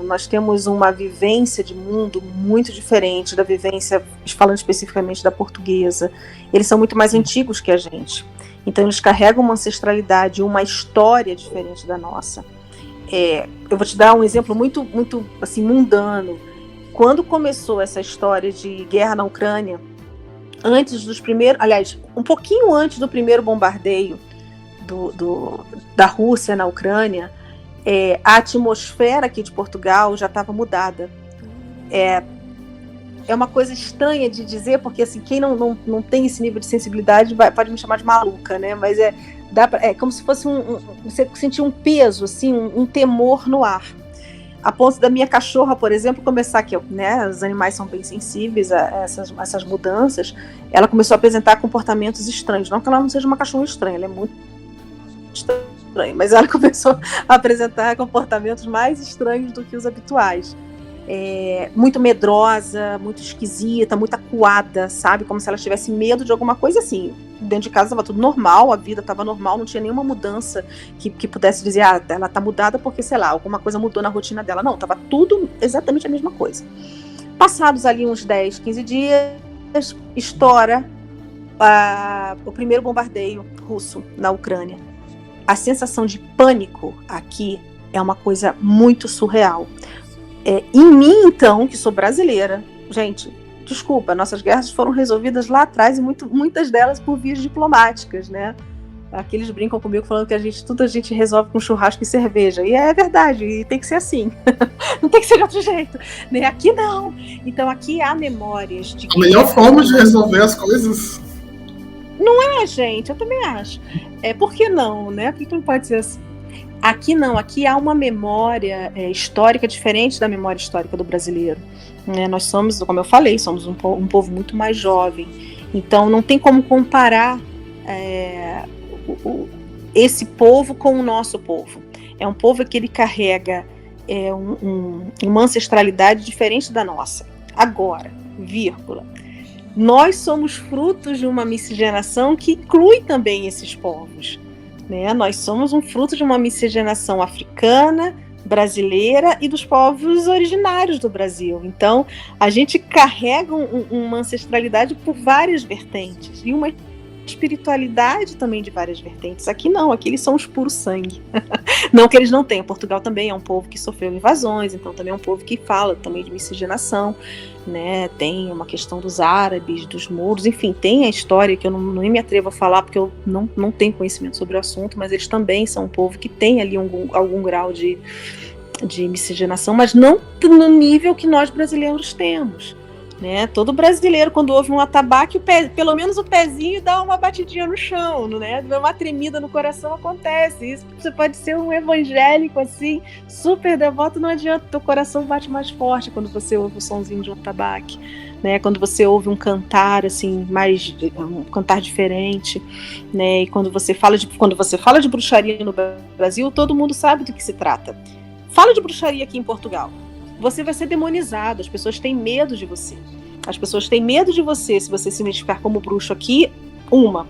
Nós temos uma vivência de mundo muito diferente da vivência, falando especificamente da portuguesa. Eles são muito mais antigos que a gente. Então eles carregam uma ancestralidade, uma história diferente da nossa. Eu vou te dar um exemplo muito, muito assim, mundano. Quando começou essa história de guerra na Ucrânia, um pouquinho antes do primeiro bombardeio da Rússia na Ucrânia, a atmosfera aqui de Portugal já estava mudada. É uma coisa estranha de dizer, porque assim, quem não tem esse nível de sensibilidade pode me chamar de maluca, né? Mas é como se fosse você sentir um peso, assim, um temor no ar. A ponto da minha cachorra, por exemplo, começar que né, os animais são bem sensíveis a essas mudanças, ela começou a apresentar comportamentos estranhos. Não que ela não seja uma cachorra estranha, ela é muito estranha, mas ela começou a apresentar comportamentos mais estranhos do que os habituais. Muito medrosa, muito esquisita, muito acuada, sabe? Como se ela tivesse medo de alguma coisa assim. Dentro de casa estava tudo normal, a vida estava normal, não tinha nenhuma mudança que pudesse dizer, ela está mudada porque, sei lá, alguma coisa mudou na rotina dela. Não, estava tudo exatamente a mesma coisa. Passados ali uns 10, 15 dias, estoura o primeiro bombardeio russo na Ucrânia. A sensação de pânico aqui é uma coisa muito surreal. Em mim, então, que sou brasileira, gente, desculpa, nossas guerras foram resolvidas lá atrás e muitas delas por vias diplomáticas, né? Aqui eles brincam comigo falando que tudo a gente resolve com churrasco e cerveja. E é verdade, e tem que ser assim. Não tem que ser de outro jeito. Né? Aqui não. Então aqui há memórias de... A melhor forma de resolver as coisas. Não é, gente? Eu também acho. Por que não, né? Por que não pode ser assim? Aqui não. Aqui há uma memória histórica diferente da memória histórica do brasileiro. Né? Nós somos, como eu falei, somos um povo muito mais jovem. Então não tem como comparar... esse povo com o nosso povo. É um povo que ele carrega uma ancestralidade diferente da nossa. Agora, vírgula, nós somos frutos de uma miscigenação que inclui também esses povos. Né? Nós somos um fruto de uma miscigenação africana, brasileira e dos povos originários do Brasil. Então, a gente carrega uma ancestralidade por várias vertentes e uma espiritualidade também de várias vertentes. Aqui não, aqui eles são os puros sangue. Não que eles não tenham. Portugal também é um povo que sofreu invasões, então também é um povo que fala também de miscigenação, né? Tem uma questão dos árabes, dos mouros, enfim, tem a história que eu nem me atrevo a falar porque eu não tenho conhecimento sobre o assunto, mas eles também são um povo que tem ali algum grau de miscigenação, mas não no nível que nós brasileiros temos. Né? Todo brasileiro, quando ouve um atabaque, pelo menos o pezinho dá uma batidinha no chão, né? Uma tremida no coração acontece. Isso você pode ser um evangélico assim, super devoto, não adianta, teu coração bate mais forte quando você ouve o sonzinho de um atabaque, né? Quando você ouve um cantar assim, um cantar diferente, né? E quando você fala de bruxaria no Brasil, todo mundo sabe do que se trata. Fala de bruxaria aqui em Portugal, você vai ser demonizado, as pessoas têm medo de você. As pessoas têm medo de você se você se identificar como bruxo aqui,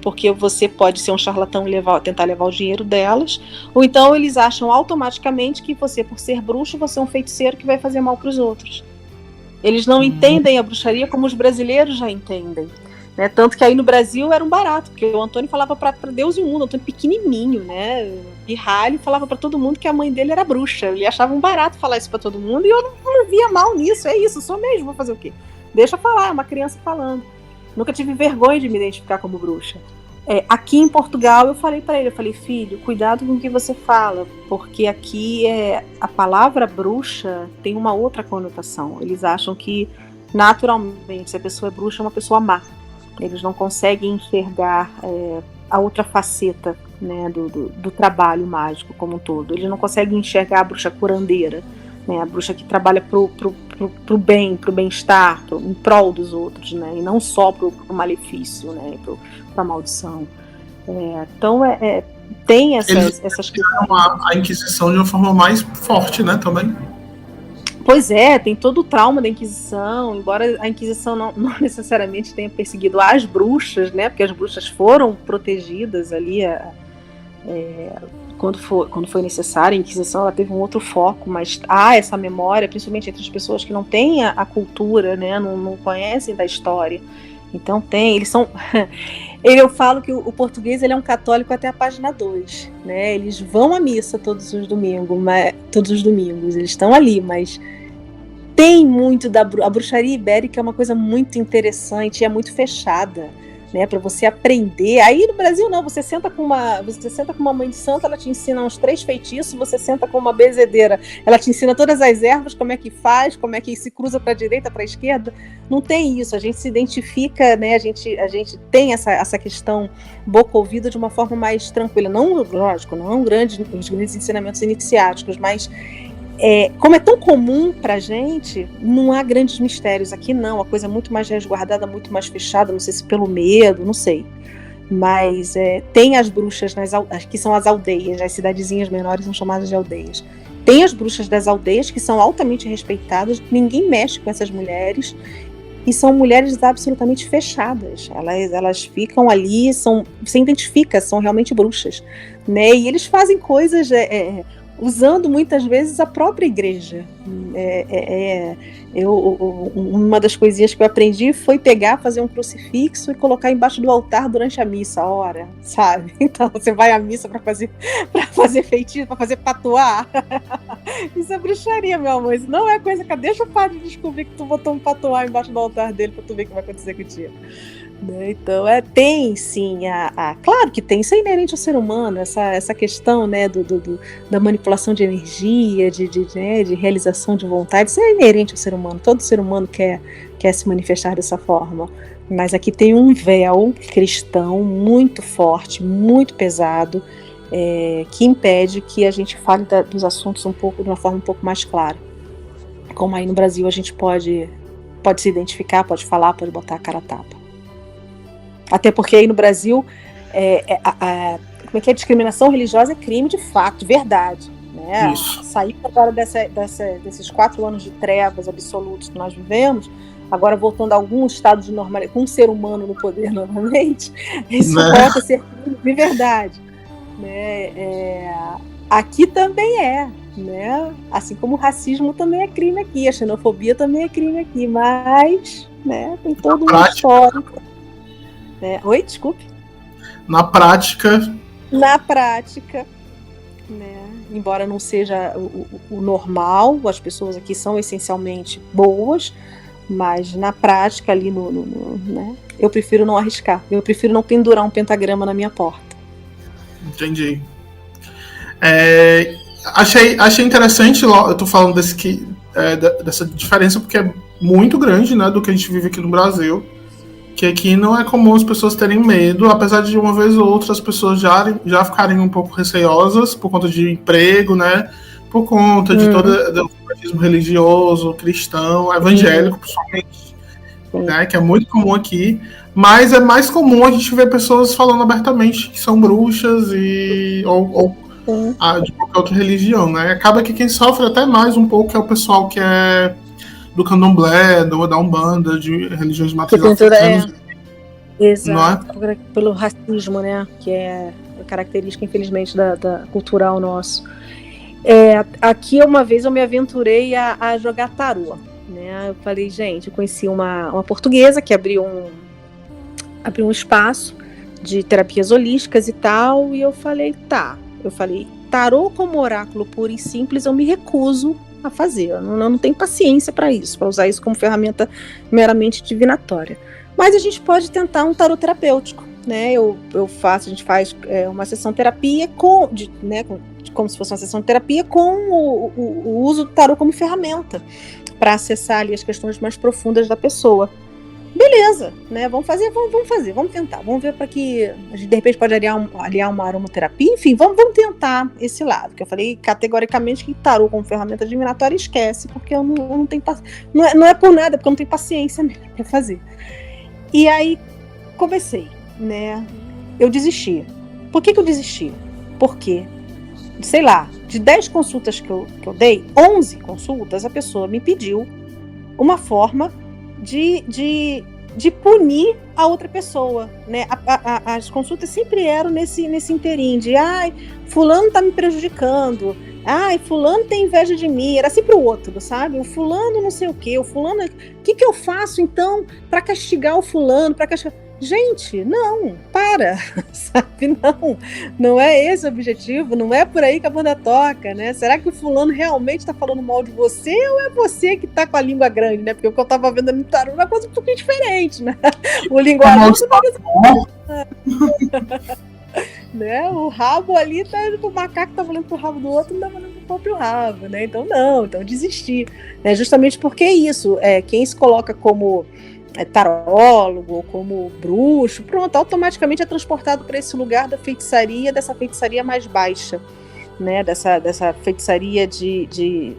porque você pode ser um charlatão e tentar levar o dinheiro delas, ou então eles acham automaticamente que você, por ser bruxo, você é um feiticeiro que vai fazer mal para os outros. Eles não entendem a bruxaria como os brasileiros já entendem. Né? Tanto que aí no Brasil era um barato, porque o Antônio falava para Deus e o mundo, o Antônio pequenininho, né? Pirralho, falava para todo mundo que a mãe dele era bruxa. Ele achava um barato falar isso para todo mundo e eu não via mal nisso, é isso, sou mesmo, vou fazer o quê? Deixa falar, é uma criança falando. Nunca tive vergonha de me identificar como bruxa. Aqui em Portugal eu falei para ele, filho, cuidado com o que você fala, porque aqui a palavra bruxa tem uma outra conotação. Eles acham que naturalmente se a pessoa é bruxa é uma pessoa má. Eles não conseguem enxergar a outra faceta, né, do trabalho mágico como um todo. Eles não conseguem enxergar a bruxa curandeira, né, a bruxa que trabalha pro bem, pro bem-estar, em prol dos outros, né, e não só pro malefício, né, pra maldição. Então tem essas questões. A Inquisição de uma forma mais forte, né, também. Pois tem todo o trauma da Inquisição, embora a Inquisição não necessariamente tenha perseguido as bruxas, né, porque as bruxas foram protegidas ali quando foi necessário. A Inquisição ela teve um outro foco, mas há essa memória, principalmente entre as pessoas que não têm a cultura, né, não conhecem da história. Então eles são... Eu falo que o português ele é um católico até a página 2, né? Eles vão à missa todos os domingos, eles estão ali, mas tem muito a bruxaria ibérica é uma coisa muito interessante e é muito fechada, né? Para você aprender. Aí no Brasil não, você senta com uma mãe de santo, ela te ensina uns 3 feitiços, você senta com uma bezedeira, ela te ensina todas as ervas, como é que faz, como é que se cruza para a direita, para a esquerda. Não tem isso, a gente se identifica, né? A gente tem essa questão boca-ouvido de uma forma mais tranquila. Não, lógico, não os grandes ensinamentos iniciáticos, mas como é tão comum pra gente, não há grandes mistérios. Aqui não, a coisa é muito mais resguardada, muito mais fechada, não sei se pelo medo, não sei. Mas tem as bruxas, que são as aldeias, as cidadezinhas menores são chamadas de aldeias. Tem as bruxas das aldeias, que são altamente respeitadas, ninguém mexe com essas mulheres, e são mulheres absolutamente fechadas. Elas ficam ali, você identifica, são realmente bruxas. Né? E eles fazem coisas... usando muitas vezes a própria igreja. Uma das coisinhas que eu aprendi foi fazer um crucifixo e colocar embaixo do altar durante a missa, a hora, sabe? Então você vai à missa para fazer feitiço, para fazer patuar. Isso é bruxaria, meu amor. Isso não é coisa que deixa o padre descobrir que tu botou um patuar embaixo do altar dele para tu ver o que vai acontecer contigo. Então, tem sim, claro que tem, isso é inerente ao ser humano, essa questão, né, da manipulação de energia, de realização de vontade, isso é inerente ao ser humano, todo ser humano quer se manifestar dessa forma, mas aqui tem um véu cristão muito forte, muito pesado, que impede que a gente fale dos assuntos de uma forma um pouco mais clara, como aí no Brasil a gente pode se identificar, pode falar, pode botar a cara a tapa. Até porque aí no Brasil como é que discriminação religiosa é crime de fato, de verdade, né? Isso. Sair agora desses 4 anos de trevas absolutos que nós vivemos, agora voltando a algum estado de normalidade, com um ser humano no poder novamente, isso volta a ser crime de verdade, né? Aqui também né? Assim como o racismo também é crime aqui, a xenofobia também é crime aqui, mas, né, tem todo um histórico. Oi, desculpe. Na prática, né, embora não seja o normal, as pessoas aqui são essencialmente boas, mas na prática ali né, eu prefiro não arriscar, eu prefiro não pendurar um pentagrama na minha porta. Entendi. Achei interessante, eu tô falando dessa diferença porque é muito grande, né, do que a gente vive aqui no Brasil. Que aqui não é comum as pessoas terem medo, apesar de uma vez ou outra as pessoas já ficarem um pouco receiosas por conta de emprego, né? Por conta de todo o fanatismo religioso, cristão, evangélico, principalmente, né? Que é muito comum aqui. Mas é mais comum a gente ver pessoas falando abertamente que são bruxas ou de qualquer outra religião, né? Acaba que quem sofre até mais um pouco é o pessoal que é do candomblé, da Umbanda, de religiões de matriz africanas. Exato, pelo racismo, né, que é a característica, infelizmente, da cultural nosso. Aqui, uma vez, eu me aventurei a jogar tarô, né, eu falei, gente, eu conheci uma portuguesa que abriu um espaço de terapias holísticas e tal, e eu falei, tarô como oráculo puro e simples, eu me recuso a fazer, eu não tenho paciência para isso, para usar isso como ferramenta meramente divinatória. Mas a gente pode tentar um tarô terapêutico, né? A gente faz uma sessão terapia como se fosse uma sessão de terapia com o uso do tarô como ferramenta para acessar ali as questões mais profundas da pessoa. Beleza, né? Vamos tentar. Vamos ver para que a gente de repente pode aliar uma aromaterapia, enfim, vamos tentar esse lado. Que eu falei categoricamente que tarô como ferramenta divinatória esquece, porque eu não tenho não é por nada, porque eu não tenho paciência mesmo para fazer. E aí comecei, né? Eu desisti. Por que eu desisti? Porque, sei lá, de 10 consultas que eu dei, 11 consultas, a pessoa me pediu uma forma de punir a outra pessoa, né? As consultas sempre eram nesse inteirinho de fulano tá me prejudicando, fulano tem inveja de mim, era sempre o outro, sabe? O fulano não sei o quê, o fulano... O que eu faço, então, para castigar o fulano, Gente, não, para, sabe? Não é esse o objetivo, não é por aí que a banda toca, né? Será que o fulano realmente tá falando mal de você ou é você que tá com a língua grande, né? Porque o que eu tava vendo no tarô é uma coisa um pouquinho diferente, né? O linguagem né? O rabo ali, o macaco tá falando pro rabo do outro, não tá falando pro próprio rabo, né? Então desistir, né? Justamente porque é isso, quem se coloca como tarólogo ou como bruxo, pronto, automaticamente é transportado para esse lugar da feitiçaria, dessa feitiçaria mais baixa, né? Dessa feitiçaria de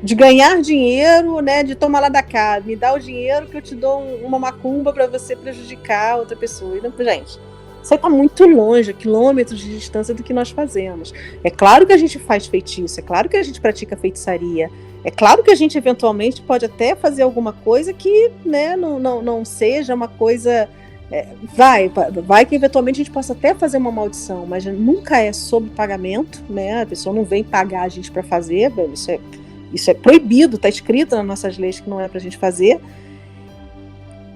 ganhar dinheiro, né? De tomar lá da cá, me dá o dinheiro que eu te dou uma macumba para você prejudicar outra pessoa. Então, gente, você está muito longe, a quilômetros de distância do que nós fazemos. É claro que a gente faz feitiço, é claro que a gente pratica feitiçaria, é claro que a gente eventualmente pode até fazer alguma coisa que, né, não seja uma coisa Vai que eventualmente a gente possa até fazer uma maldição, mas nunca é sob pagamento, né? A pessoa não vem pagar a gente para fazer, isso é proibido, está escrito nas nossas leis que não é para a gente fazer.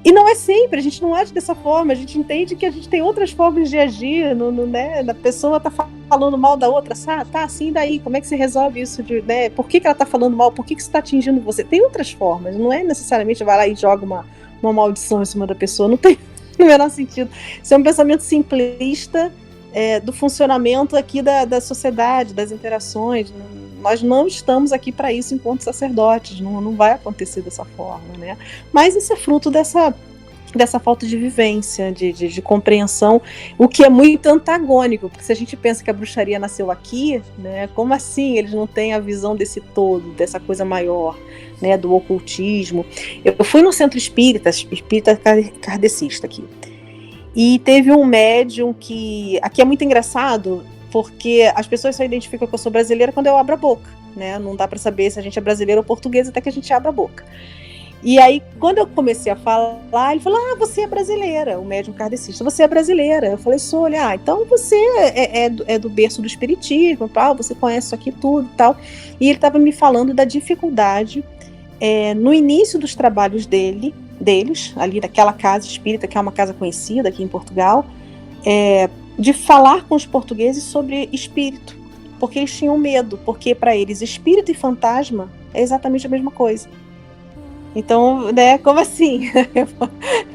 E não é sempre, a gente não age dessa forma, a gente entende que a gente tem outras formas de agir, né? A pessoa está falando mal da outra, tá assim, daí, como é que você resolve isso? Né? Por que ela está falando mal? Por que isso está atingindo você? Tem outras formas, não é necessariamente vai lá e joga uma maldição em cima da pessoa, não tem no menor sentido. Isso é um pensamento simplista do funcionamento aqui da sociedade, das interações. Nós não estamos aqui para isso enquanto sacerdotes, não vai acontecer dessa forma, né? Mas isso é fruto dessa falta de vivência, de compreensão, o que é muito antagônico, porque se a gente pensa que a bruxaria nasceu aqui, né, como assim eles não têm a visão desse todo, dessa coisa maior, né, do ocultismo? Eu fui no centro espírita kardecista aqui, e teve um médium que, aqui é muito engraçado, porque as pessoas só identificam que eu sou brasileira quando eu abro a boca, né? Não dá para saber se a gente é brasileiro ou português até que a gente abra a boca. E aí, quando eu comecei a falar, ele falou, você é brasileira, o médium kardecista, você é brasileira. Eu falei, sou, então você é do berço do espiritismo, você conhece isso aqui tudo e tal. E ele estava me falando da dificuldade, no início dos trabalhos deles, ali daquela casa espírita, que é uma casa conhecida aqui em Portugal, de falar com os portugueses sobre espírito, porque eles tinham medo, porque para eles espírito e fantasma é exatamente a mesma coisa. Então, né, como assim?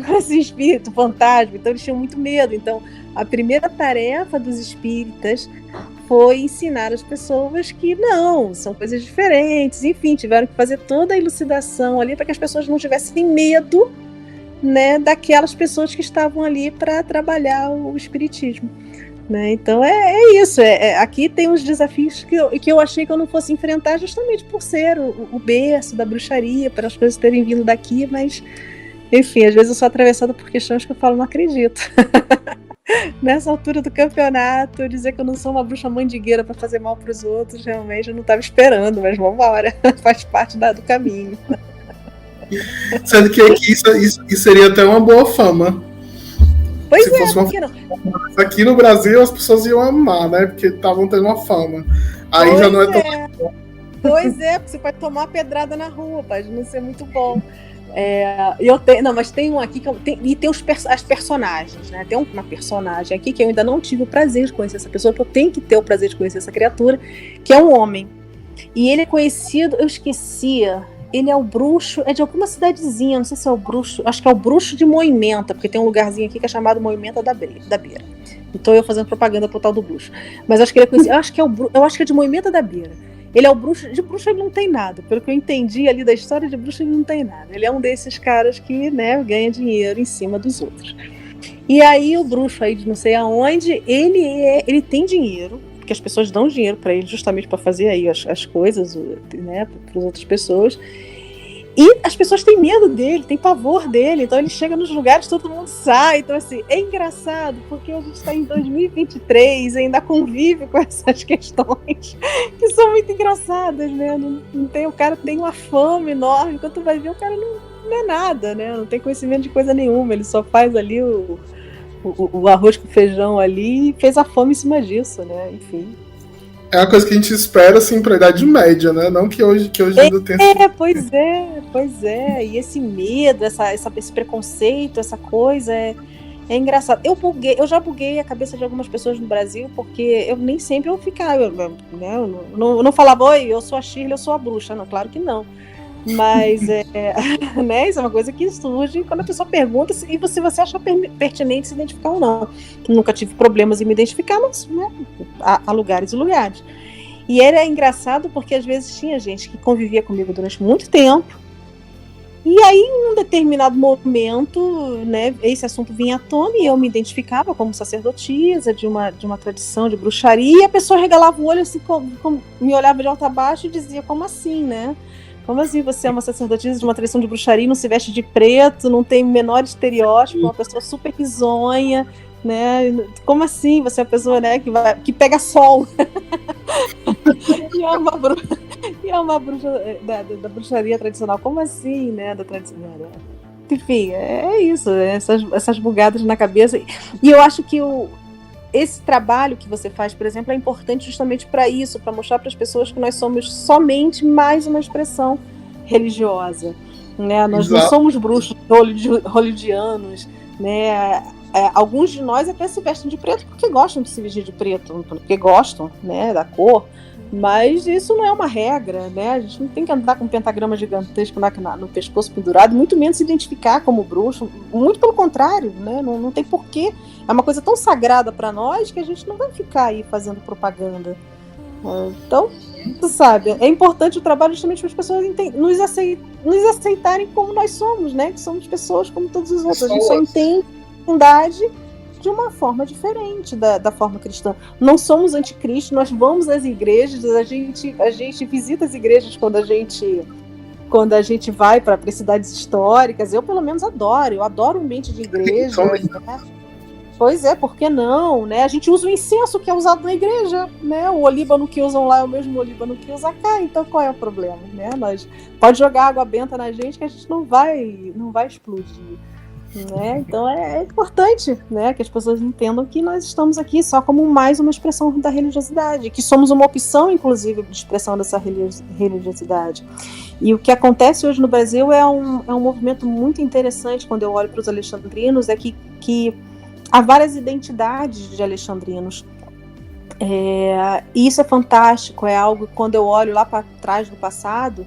Como assim espírito, fantasma? Então eles tinham muito medo. Então a primeira tarefa dos espíritas foi ensinar as pessoas que não, são coisas diferentes, enfim, tiveram que fazer toda a elucidação ali para que as pessoas não tivessem medo, né, daquelas pessoas que estavam ali para trabalhar o espiritismo, né? Então é isso, aqui tem uns desafios que eu achei que eu não fosse enfrentar justamente por ser o berço da bruxaria, para as coisas terem vindo daqui, mas enfim, às vezes eu sou atravessada por questões que eu falo, não acredito. Nessa altura do campeonato, eu dizer que eu não sou uma bruxa mandigueira para fazer mal para os outros, realmente eu não estava esperando, mas vamos embora, faz parte do caminho. Sendo que aqui isso seria até uma boa fama. Pois Se fosse porque não? Aqui no Brasil as pessoas iam amar, né? Porque estavam tendo uma fama. Aí pois já não é tão. Pois porque você pode tomar uma pedrada na rua, pode não ser muito bom. Mas tem um aqui e tem as personagens, né? Tem uma personagem aqui que eu ainda não tive o prazer de conhecer essa pessoa, que eu tenho que ter o prazer de conhecer essa criatura, que é um homem. E ele é conhecido, eu esquecia. Ele é o bruxo, é de alguma cidadezinha, não sei se é o bruxo, acho que é o bruxo de Moimenta, porque tem um lugarzinho aqui que é chamado Moimenta da Beira. Então eu fazendo propaganda pro tal do bruxo. Mas acho que ele é conhecido, eu acho que é de Moimenta da Beira. Ele é o bruxo, de bruxo ele não tem nada, pelo que eu entendi ali da história, de bruxo ele não tem nada. Ele é um desses caras que, né, ganha dinheiro em cima dos outros. E aí o bruxo aí de não sei aonde, ele tem dinheiro, porque as pessoas dão dinheiro para ele justamente para fazer aí as coisas, né, para as outras pessoas. E as pessoas têm medo dele, têm pavor dele, então ele chega nos lugares, todo mundo sai. Então, assim, é engraçado, porque a gente está em 2023 e ainda convive com essas questões que são muito engraçadas, né? O cara tem uma fama enorme, quando tu vai ver, o cara não é nada, né? Não tem conhecimento de coisa nenhuma, ele só faz ali o arroz com feijão ali e fez a fama em cima disso, né? Enfim. É uma coisa que a gente espera, assim, pra Idade Média, né? Não que hoje ainda tenha... Pois é. E esse medo, esse preconceito, essa coisa é engraçado. Eu já buguei a cabeça de algumas pessoas no Brasil, porque eu nem sempre eu ficava, né? Eu não falava, oi, eu sou a Shirley, eu sou a bruxa. Não, claro que não. Mas, né, isso é uma coisa que surge quando a pessoa pergunta e você acha pertinente se identificar ou não. Nunca tive problemas em me identificar, mas, né, há lugares e lugares. E era engraçado porque às vezes tinha gente que convivia comigo durante muito tempo e aí em um determinado momento, né, esse assunto vinha à tona e eu me identificava como sacerdotisa de uma tradição de bruxaria e a pessoa regalava o olho assim, me olhava de alto a baixo e dizia, como assim, né? Como assim você é uma sacerdotisa de uma tradição de bruxaria, não se veste de preto, não tem o menor estereótipo, uma pessoa super risonha, né? Como assim você é uma pessoa, né, que pega sol? E é uma bruxa da bruxaria tradicional. Como assim, né? Da tradição. Enfim, é isso, essas bugadas na cabeça. E eu acho que esse trabalho que você faz, por exemplo, é importante justamente para isso, para mostrar para as pessoas que nós somos somente mais uma expressão religiosa, né? Nós não somos bruxos hollywoodianos, né? Alguns de nós até se vestem de preto porque gostam de se vestir de preto, porque gostam, né, da cor, mas isso não é uma regra, né? A gente não tem que andar com um pentagrama gigantesco no pescoço pendurado, muito menos se identificar como bruxo, muito pelo contrário, né? Não tem porquê. É uma coisa tão sagrada para nós que a gente não vai ficar aí fazendo propaganda. Então, tu sabe, é importante o trabalho justamente para as pessoas nos aceitarem como nós somos, né? Que somos pessoas como todos os outros. A gente só entende a Trindade de uma forma diferente da forma cristã. Não somos anticristo, nós vamos às igrejas, a gente visita as igrejas quando a gente vai para cidades históricas. Eu, pelo menos, adoro o ambiente de igreja. Né? Pois é, por que não? Né? A gente usa o incenso que é usado na igreja, né? O olíbano que usam lá é o mesmo olíbano que usa cá, então qual é o problema? Né? Pode jogar água benta na gente que a gente não vai explodir. Né? Então é importante, né, que as pessoas entendam que nós estamos aqui só como mais uma expressão da religiosidade, que somos uma opção, inclusive, de expressão dessa religiosidade. E o que acontece hoje no Brasil é um movimento muito interessante quando eu olho para os alexandrinos, é que há várias identidades de alexandrinos. E isso é fantástico, é algo que quando eu olho lá para trás do passado,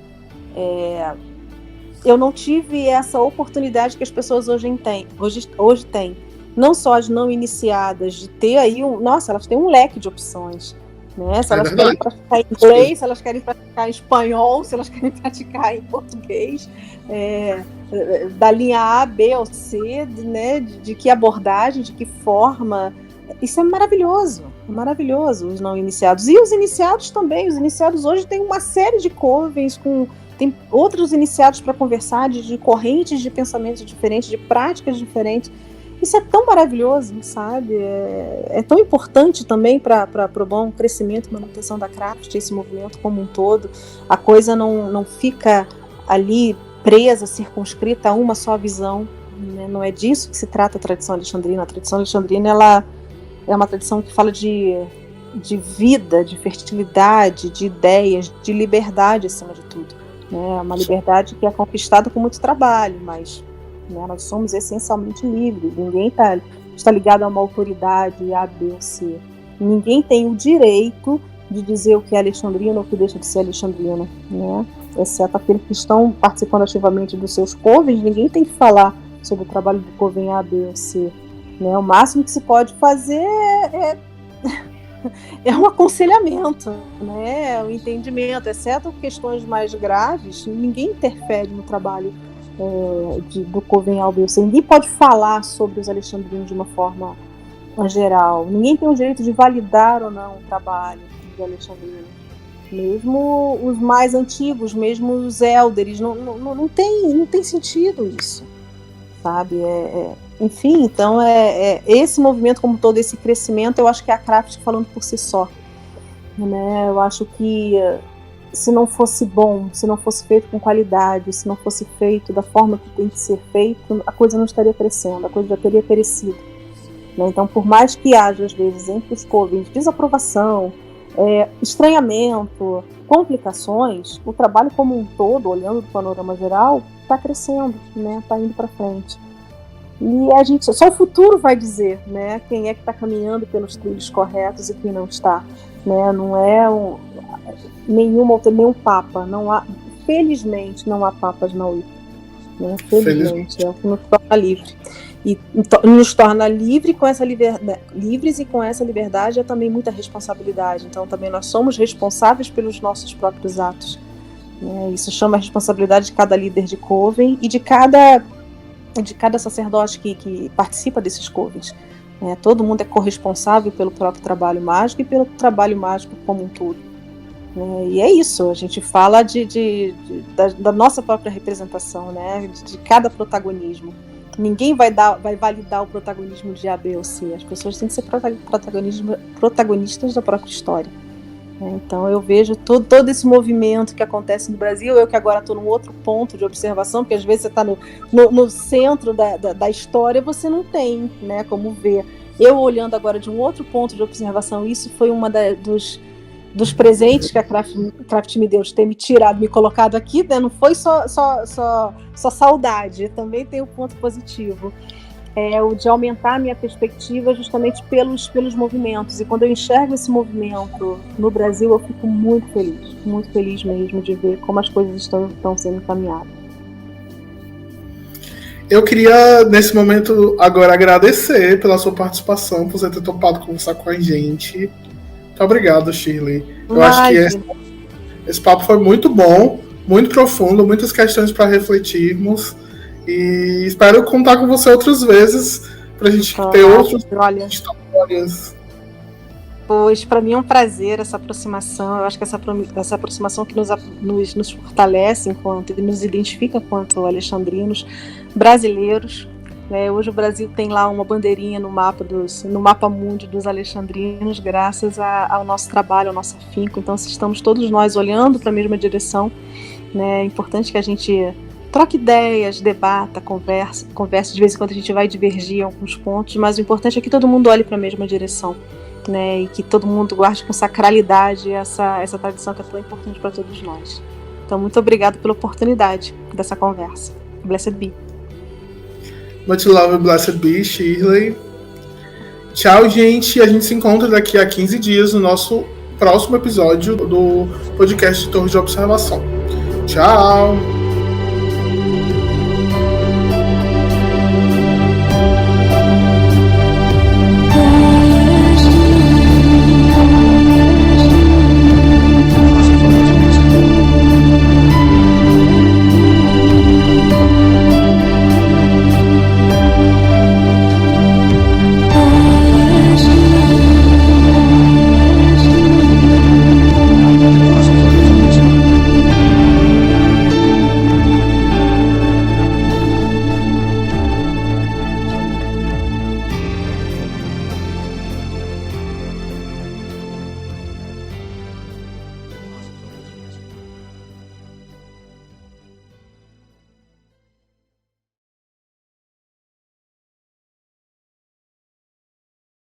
eu não tive essa oportunidade que as pessoas hoje têm. Não só as não iniciadas, de ter aí elas têm um leque de opções. Né? Se elas querem praticar inglês, se elas querem praticar espanhol, se elas querem praticar em português, da linha A, B ou C, né? De que abordagem, de que forma. Isso é maravilhoso, os não iniciados. E os iniciados também. Os iniciados hoje têm uma série de covens tem outros iniciados para conversar de correntes de pensamentos diferentes, de práticas diferentes. Isso é tão maravilhoso, sabe? É tão importante também para o bom crescimento e manutenção da craft, esse movimento como um todo. A coisa não fica ali presa, circunscrita a uma só visão. Né? Não é disso que se trata a tradição alexandrina. A tradição alexandrina ela é uma tradição que fala de vida, de fertilidade, de ideias, de liberdade acima de tudo. Né? Uma liberdade que é conquistada com muito trabalho, mas né, nós somos essencialmente livres. Ninguém está ligado a uma autoridade A, B ou C. Ninguém tem o direito de dizer o que é alexandrino ou o que deixa de ser alexandrino, né? Exceto aqueles que estão participando ativamente dos seus covens. Ninguém tem que falar sobre o trabalho do coven A, B ou C. Né? O máximo que se pode fazer é um aconselhamento, né? Um entendimento, exceto questões mais graves. Ninguém interfere no trabalho do coven A, B ou C. Ninguém pode falar sobre os alexandrinos de uma forma geral. Ninguém tem o direito de validar ou não o trabalho de alexandrinos. Mesmo os mais antigos, mesmo os élderes, não tem sentido isso, sabe? Enfim, então esse movimento como todo, esse crescimento, eu acho que é a craft falando por si só, né? Eu acho que se não fosse bom, se não fosse feito com qualidade, se não fosse feito da forma que tem que ser feito, a coisa não estaria crescendo, a coisa já teria perecido, né? Então, por mais que haja às vezes entre os covens desaprovação, estranhamento, complicações, o trabalho como um todo, olhando do panorama geral, está crescendo, né? Está indo para frente. E só o futuro vai dizer, né, quem é que está caminhando pelos trilhos corretos e quem não está, né? Não é nenhum papa, não há, felizmente não há papas na UIP, né? Felizmente é o que nos torna livre e nos torna livres e com essa liberdade é também muita responsabilidade. Então também nós somos responsáveis pelos nossos próprios atos, né? Isso chama a responsabilidade de cada líder de coven e de cada sacerdote que participa desses covens. Todo mundo é corresponsável pelo próprio trabalho mágico e pelo trabalho mágico como um todo. E é isso, a gente fala da nossa própria representação, né? De cada protagonismo. Ninguém vai validar o protagonismo de A, B ou C. As pessoas têm que ser protagonistas da própria história. Então eu vejo todo esse movimento que acontece no Brasil, eu que agora estou num outro ponto de observação, porque às vezes você está no centro da história, você não tem, né, como ver. Eu olhando agora de um outro ponto de observação, isso foi uma dos presentes que a Craft me deu, de ter me tirado, me colocado aqui, né? Não foi só saudade, também tem um ponto positivo. O de aumentar a minha perspectiva justamente pelos movimentos. E quando eu enxergo esse movimento no Brasil, eu fico muito feliz mesmo de ver como as coisas estão sendo encaminhadas. Eu queria, nesse momento, agora agradecer pela sua participação, por você ter topado conversar com a gente. Muito obrigado, Shirley. Eu acho que esse papo foi muito bom, muito profundo, muitas questões para refletirmos. E espero contar com você outras vezes para a gente ter outras histórias. Pois, para mim é um prazer essa aproximação. Eu acho que essa aproximação que nos fortalece e nos identifica enquanto alexandrinos brasileiros. Hoje o Brasil tem lá uma bandeirinha no mapa mundi dos alexandrinos, graças ao nosso trabalho, ao nosso afinco. Então, se estamos todos nós olhando para a mesma direção, né, é importante que a gente troque ideias, debata, converse. De vez em quando a gente vai divergir em alguns pontos, mas o importante é que todo mundo olhe para a mesma direção, né, e que todo mundo guarde com sacralidade essa tradição que é tão importante para todos nós. Então, muito obrigado pela oportunidade dessa conversa. Blessed be. Much love, blessed be, Shirley. Tchau, gente. A gente se encontra daqui a 15 dias no nosso próximo episódio do podcast Torre de Observação. Tchau!